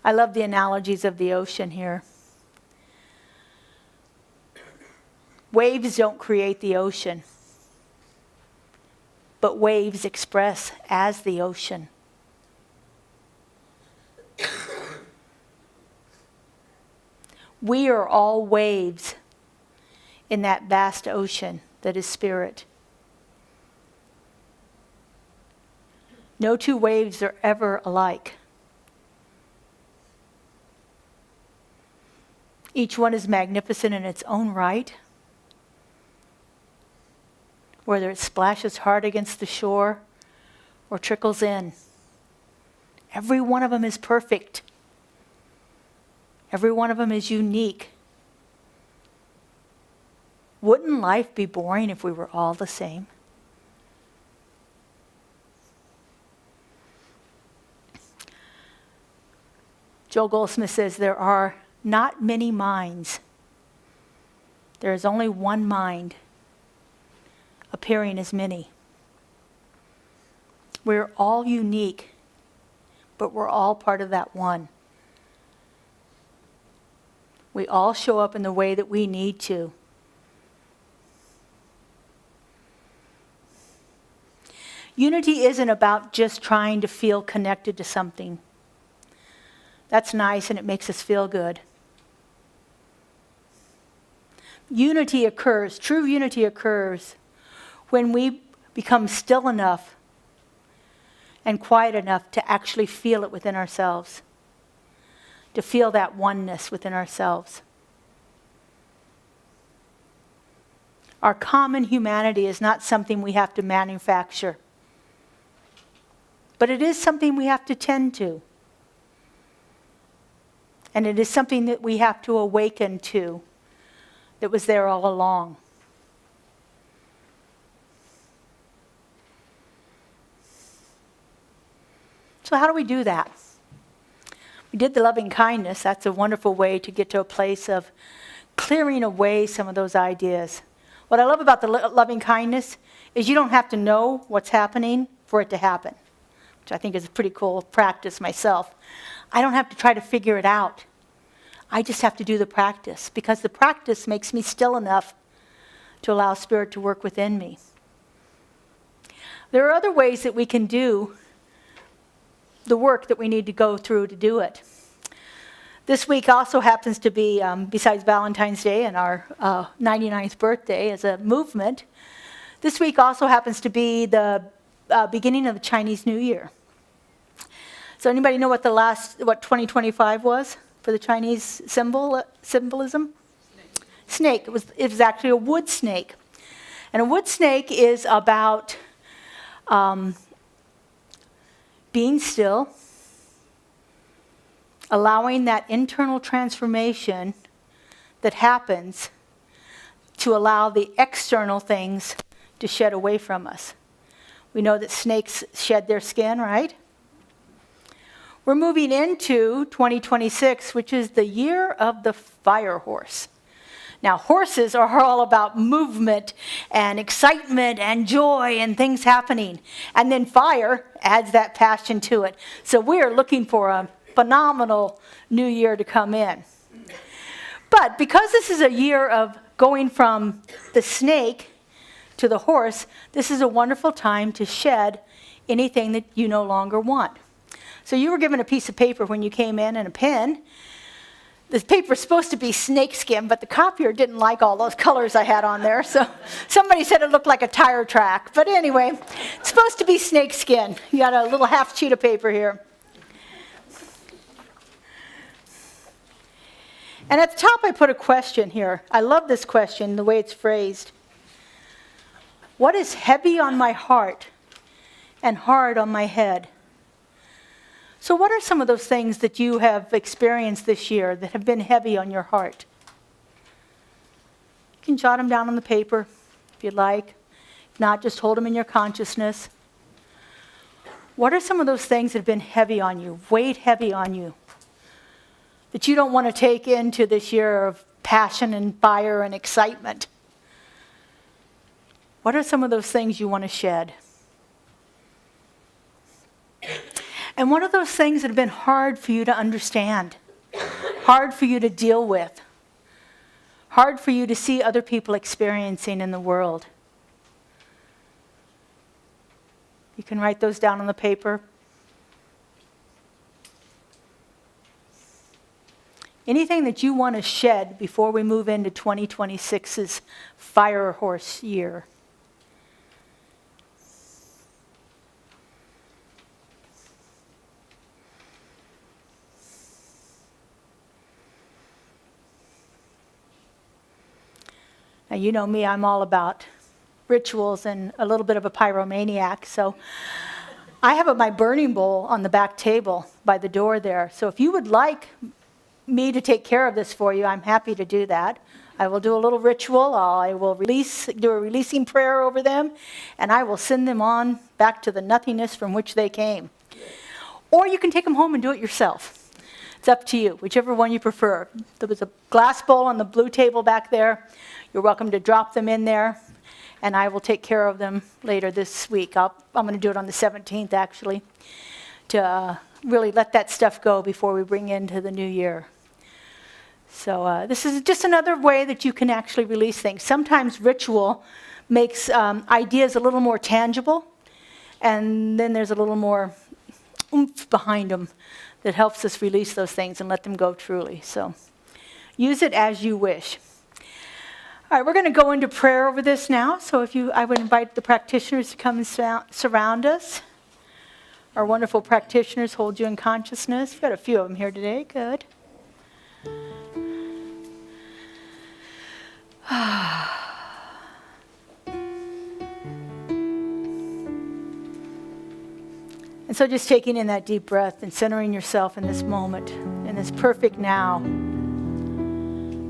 I love the analogies of the ocean here. Waves don't create the ocean, but waves express as the ocean. We are all waves in that vast ocean that is spirit. No two waves are ever alike. Each one is magnificent in its own right. Whether it splashes hard against the shore or trickles in. Every one of them is perfect. Every one of them is unique. Wouldn't life be boring if we were all the same? Joel Goldsmith says there are not many minds. There is only one mind appearing as many. We're all unique, but we're all part of that one. We all show up in the way that we need to. Unity isn't about just trying to feel connected to something. That's nice and it makes us feel good. Unity occurs, true unity occurs, when we become still enough and quiet enough to actually feel it within ourselves, to feel that oneness within ourselves. Our common humanity is not something we have to manufacture, but it is something we have to tend to. And it is something that we have to awaken to, that was there all along. So how do we do that? We did the loving kindness. That's a wonderful way to get to a place of clearing away some of those ideas. What I love about the loving kindness is you don't have to know what's happening for it to happen, which I think is a pretty cool practice myself. I don't have to try to figure it out. I just have to do the practice, because the practice makes me still enough to allow Spirit to work within me. There are other ways that we can do the work that we need to go through to do it. This week also happens to be, besides Valentine's Day and our 99th birthday as a movement, this week also happens to be the beginning of the Chinese New Year. So anybody know what 2025 was for the Chinese symbolism? Snake. It was actually a wood snake. And a wood snake is about being still, allowing that internal transformation that happens to allow the external things to shed away from us. We know that snakes shed their skin, right? We're moving into 2026, which is the year of the fire horse. Now, horses are all about movement and excitement and joy and things happening. And then fire adds that passion to it. So we're looking for a phenomenal new year to come in. But because this is a year of going from the snake to the horse, this is a wonderful time to shed anything that you no longer want. So you were given a piece of paper when you came in and a pen. This paper is supposed to be snakeskin, but the copier didn't like all those colors I had on there, so somebody said it looked like a tire track. But anyway, it's supposed to be snakeskin. You got a little half sheet of paper here. And at the top I put a question here. I love this question, the way it's phrased. What is heavy on my heart and hard on my head? So what are some of those things that you have experienced this year that have been heavy on your heart? You can jot them down on the paper if you'd like. If not, just hold them in your consciousness. What are some of those things that have been heavy on you, weighed heavy on you, that you don't want to take into this year of passion and fire and excitement? What are some of those things you want to shed? And what are those things that have been hard for you to understand, hard for you to deal with, hard for you to see other people experiencing in the world? You can write those down on the paper. Anything that you want to shed before we move into 2026's fire horse year. Now, you know me, I'm all about rituals and a little bit of a pyromaniac. So I have my burning bowl on the back table by the door there. So if you would like me to take care of this for you, I'm happy to do that. I will do a little ritual. I will do a releasing prayer over them, and I will send them on back to the nothingness from which they came. Or you can take them home and do it yourself. It's up to you, whichever one you prefer. There was a glass bowl on the blue table back there. You're welcome to drop them in there, and I will take care of them later this week. I'm going to do it on the 17th, actually, to really let that stuff go before we bring into the new year. So this is just another way that you can actually release things. Sometimes ritual makes ideas a little more tangible, and then there's a little more oomph behind them that helps us release those things and let them go truly. So use it as you wish. All right, we're going to go into prayer over this now. So I would invite the practitioners to come and surround us. Our wonderful practitioners hold you in consciousness. We've got a few of them here today. Good. And so just taking in that deep breath and centering yourself in this moment, in this perfect now.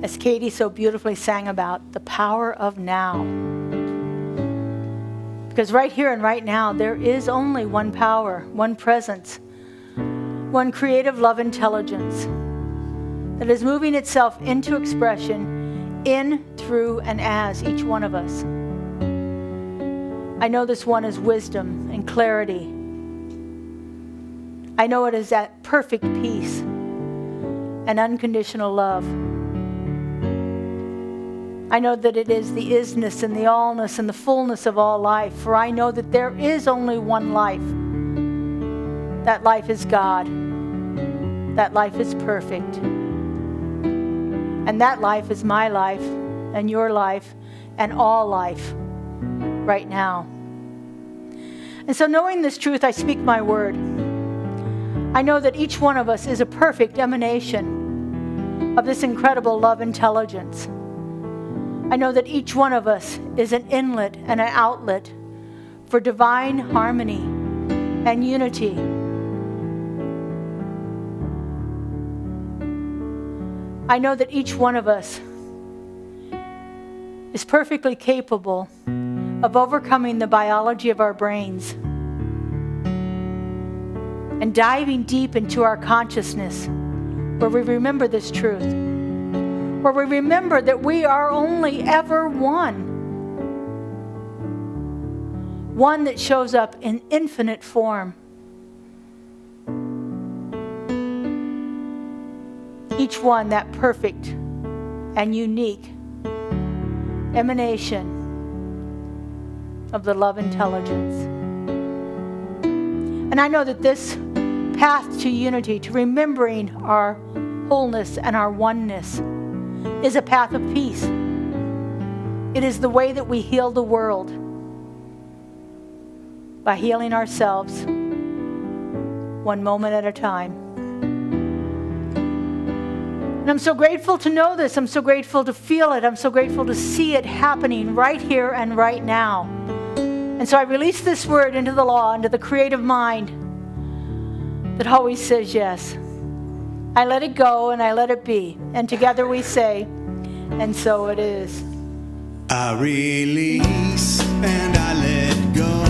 As Katie so beautifully sang about, the power of now. Because right here and right now, there is only one power, one presence, one creative love intelligence that is moving itself into expression in, through, and as each one of us. I know this one is wisdom and clarity. I know it is that perfect peace and unconditional love. I know that it is the isness and the allness and the fullness of all life, for I know that there is only one life. That life is God. That life is perfect. And that life is my life and your life and all life right now. And so knowing this truth, I speak my word. I know that each one of us is a perfect emanation of this incredible love intelligence. I know that each one of us is an inlet and an outlet for divine harmony and unity. I know that each one of us is perfectly capable of overcoming the biology of our brains and diving deep into our consciousness where we remember this truth, where we remember that we are only ever one that shows up in infinite form. Each one that perfect and unique emanation of the love intelligence. And I know that this path to unity, to remembering our wholeness and our oneness, is a path of peace. It is the way that we heal the world, by healing ourselves one moment at a time. And I'm so grateful to know this. I'm so grateful to feel it. I'm so grateful to see it happening right here and right now. And so I release this word into the law, into the creative mind that always says yes. I let it go and I let it be. And together we say, and so it is. I release and I let go.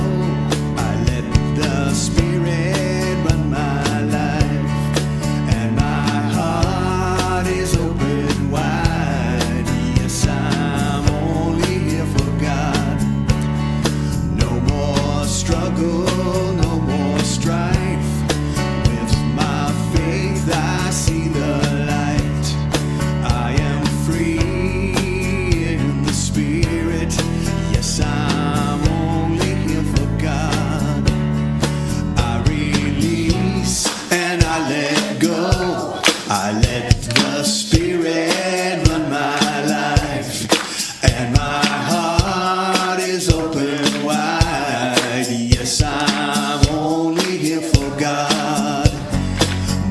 I let the Spirit run my life, and my heart is open wide. Yes, I'm only here for God. No more struggle, no more strife. With my faith I see the light. I am free in the Spirit. Yes, I'm only here for God. I release and I let go. I let the Spirit run my life, and my heart is open wide. Yes, I'm only here for God.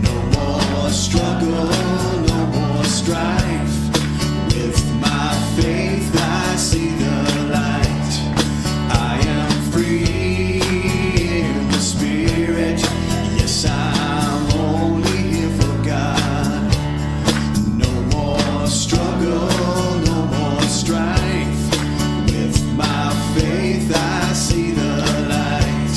No more struggle, no more strife. With my faith I see the light. I am free in the Spirit. Yes, I'm only here for God. No more struggle, no more strife. With my faith I see the light.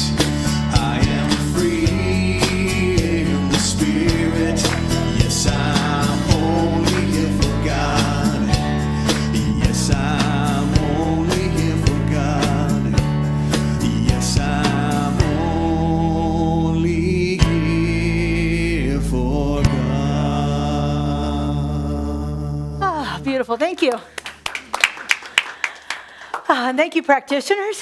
beautiful. Thank you. And thank you, practitioners.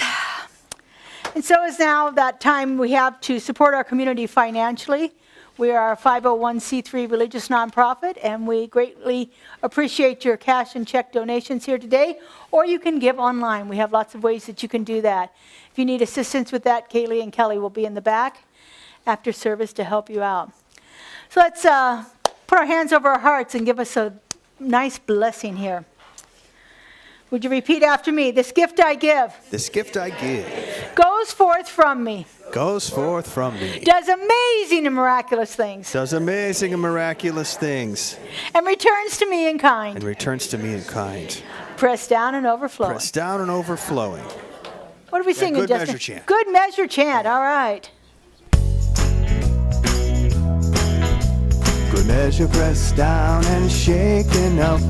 And so is now that time we have to support our community financially. We are a 501c3 religious nonprofit, and we greatly appreciate your cash and check donations here today, or you can give online. We have lots of ways that you can do that. If you need assistance with that, Kaylee and Kelly will be in the back after service to help you out. So let's put our hands over our hearts and give us a nice blessing here. Would you repeat after me? This gift I give This gift I give goes forth from me, goes forth from me, does amazing and miraculous things, does amazing and miraculous things, and returns to me in and kind, returns to me in kind. pressed down and overflowing. Pressed down and overflowing. What are we singing, good Justin? measure chant. Good measure chant. All right. Good measure pressed down and shaken up,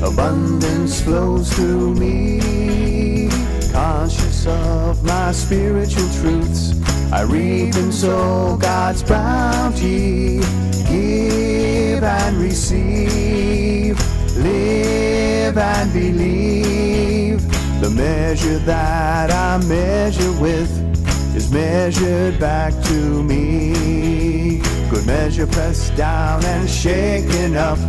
abundance flows through me. Conscious of my spiritual truths, I reap and sow God's bounty. Give and receive, live and believe. The measure that I measure with is measured back to me. Good measure pressed down and shaken up,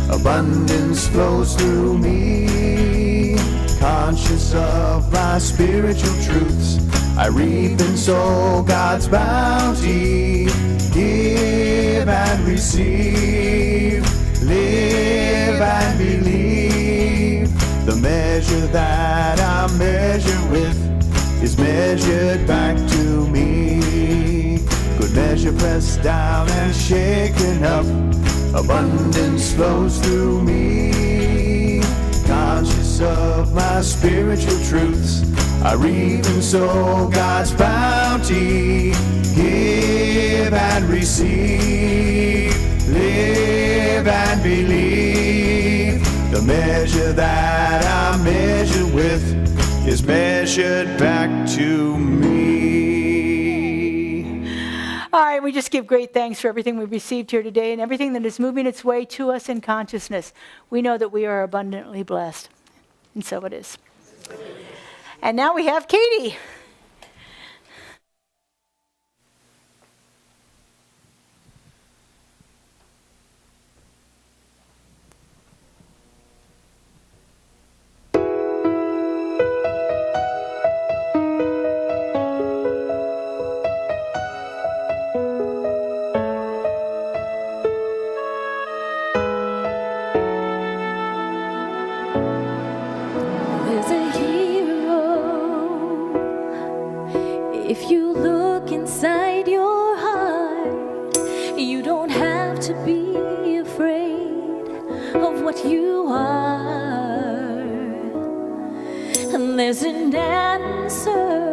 abundance flows through me. Conscious of my spiritual truths, I reap and sow God's bounty. Give and receive, live and believe. The measure that I measure with is measured back to me. Good measure pressed down and shaken up, abundance flows through me. Conscious of my spiritual truths, I reap and sow God's bounty. Give and receive, live and believe. The measure that I measure with is measured back to me. All right, we just give great thanks for everything we've received here today and everything that is moving its way to us in consciousness. We know that we are abundantly blessed, and so it is. And now we have Katie. There's a hero. If you look inside your heart, you don't have to be afraid of what you are. And there's an answer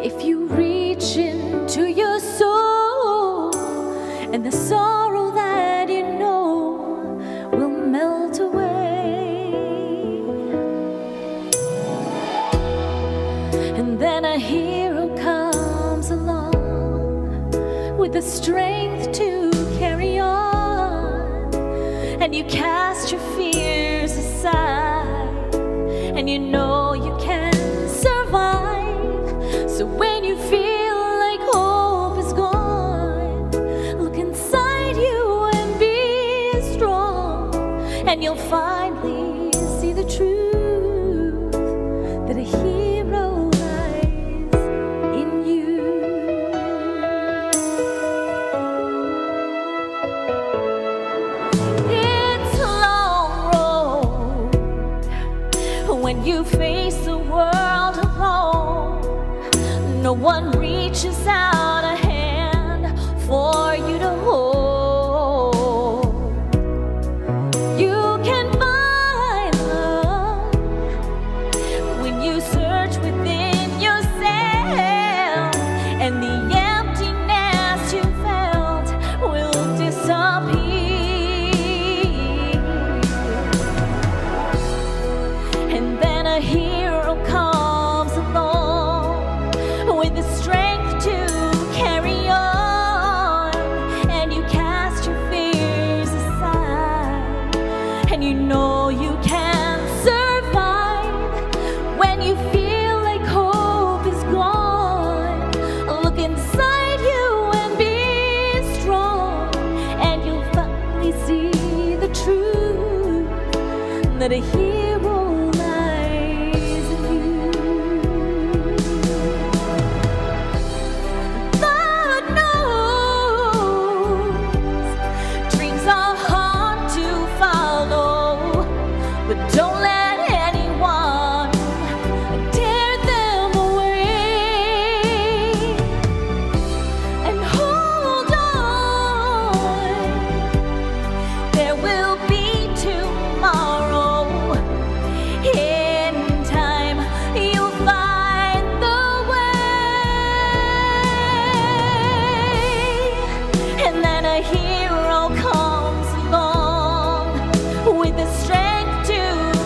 if you reach into your soul, and the sorrow that you know will melt away. And then a hero comes along with the strength to carry on, and you cast your fears aside, and you know you can survive. So when you feel like hope is gone, look inside you and be strong, and you'll finally see the truth that a hero lies in you. It's a long road when you face the world alone. No one reaches out a hand for you to hold. You can find love when you search within yourself, and the emptiness you felt will disappear. And then a hero comes along with the strength to carry on, that a hero lies in you. God knows dreams are hard to follow, but don't let anyone tear them away. And hold on, there will be tomorrow. In time, you'll find the way. And then a hero comes along with the strength to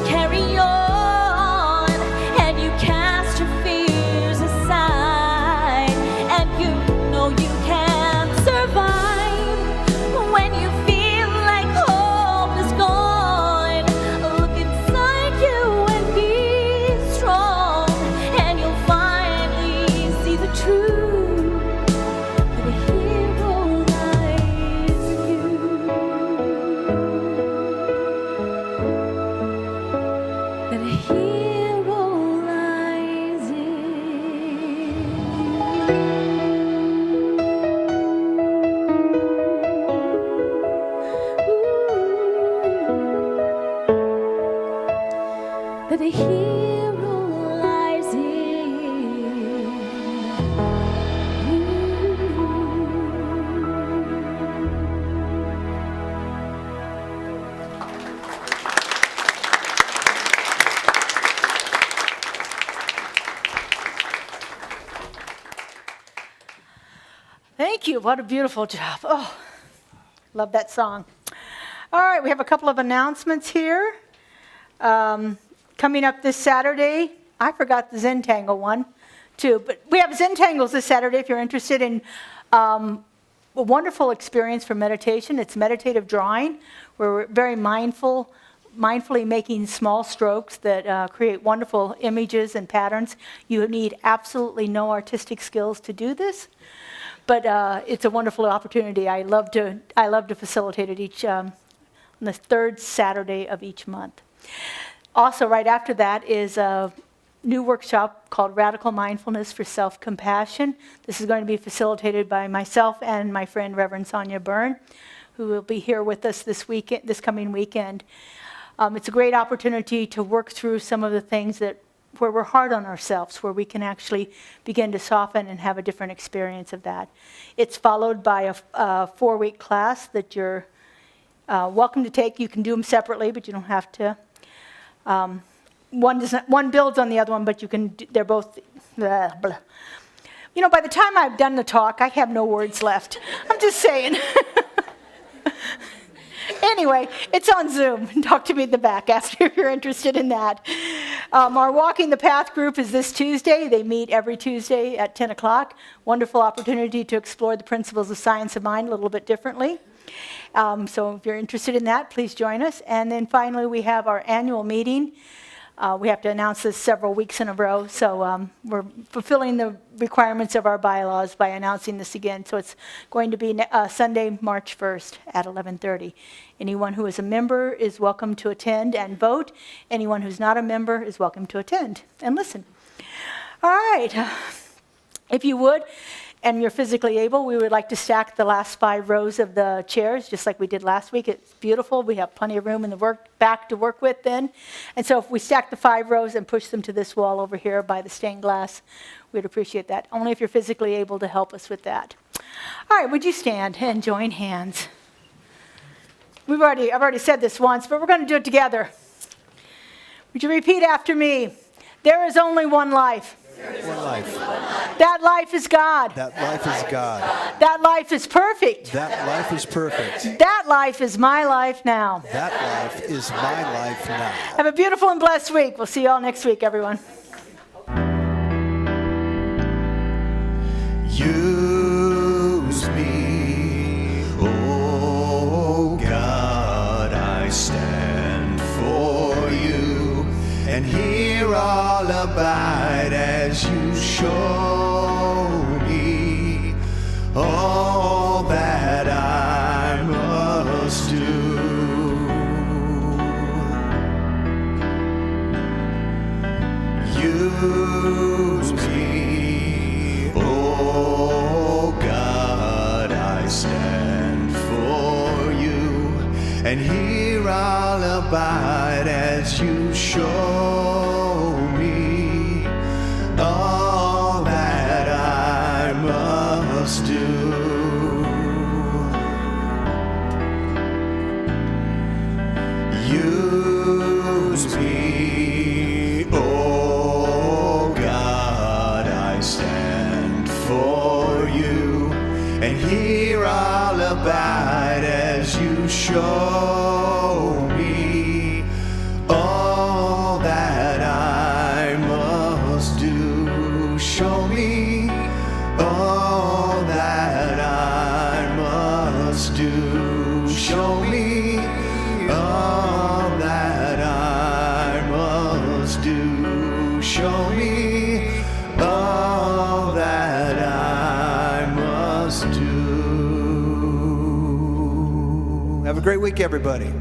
carry on. And you cast your fears aside, and you know you can survive. When you feel like hope is gone, look inside you and be strong, and you'll finally see the truth, that a hero lies in you. That a hero lies in you. That a hero lies in Thank you. What a beautiful job. Oh, love that song. All right, we have a couple of announcements here. Coming up this Saturday, I forgot the Zentangle one too, but we have Zentangles this Saturday if you're interested in a wonderful experience for meditation. It's meditative drawing, where we're very mindfully making small strokes that create wonderful images and patterns. You need absolutely no artistic skills to do this, but it's a wonderful opportunity. I love to facilitate it each on the third Saturday of each month. Also, right after that is a new workshop called Radical Mindfulness for Self-Compassion. This is going to be facilitated by myself and my friend Reverend Sonia Byrne, who will be here with us this coming weekend. It's a great opportunity to work through some of the things where we're hard on ourselves, where we can actually begin to soften and have a different experience of that. It's followed by a 4-week class that you're welcome to take. You can do them separately, but you don't have to. One builds on the other one, but they're both, blah, blah. You know, by the time I've done the talk, I have no words left. I'm just saying. Anyway, it's on Zoom. Talk to me at the back after if you're interested in that. Our Walking the Path group is this Tuesday. They meet every Tuesday at 10 o'clock. Wonderful opportunity to explore the principles of science of mind a little bit differently. So if you're interested in that, please join us. And then finally, we have our annual meeting. We have to announce this several weeks in a row, so we're fulfilling the requirements of our bylaws by announcing this again. So it's going to be Sunday, March 1st at 11:30. Anyone who is a member is welcome to attend and vote. Anyone who's not a member is welcome to attend and listen. All right. If you would, and you're physically able, we would like to stack the last 5 rows of the chairs, just like we did last week. It's beautiful. We have plenty of room in the back to work with then. And so if we stack the 5 rows and push them to this wall over here by the stained glass, we'd appreciate that. Only if you're physically able to help us with that. All right, would you stand and join hands? I've already said this once, but we're going to do it together. Would you repeat after me? There is only one life. One life. That life is God. That life is God. That life is perfect. That life is perfect. That life is my life now. That life is my life now. Have a beautiful and blessed week. We'll see you all next week, everyone. Use me, oh God, I stand for you, and here I'll abide as you show me all that I must do. abide as you show me all that I must do. Use me, oh God, I stand for you, and here I'll abide as you show me all that I must do. Show me all that I must do. Show me all that I must do. Show me all that I must do. Have a great week, everybody.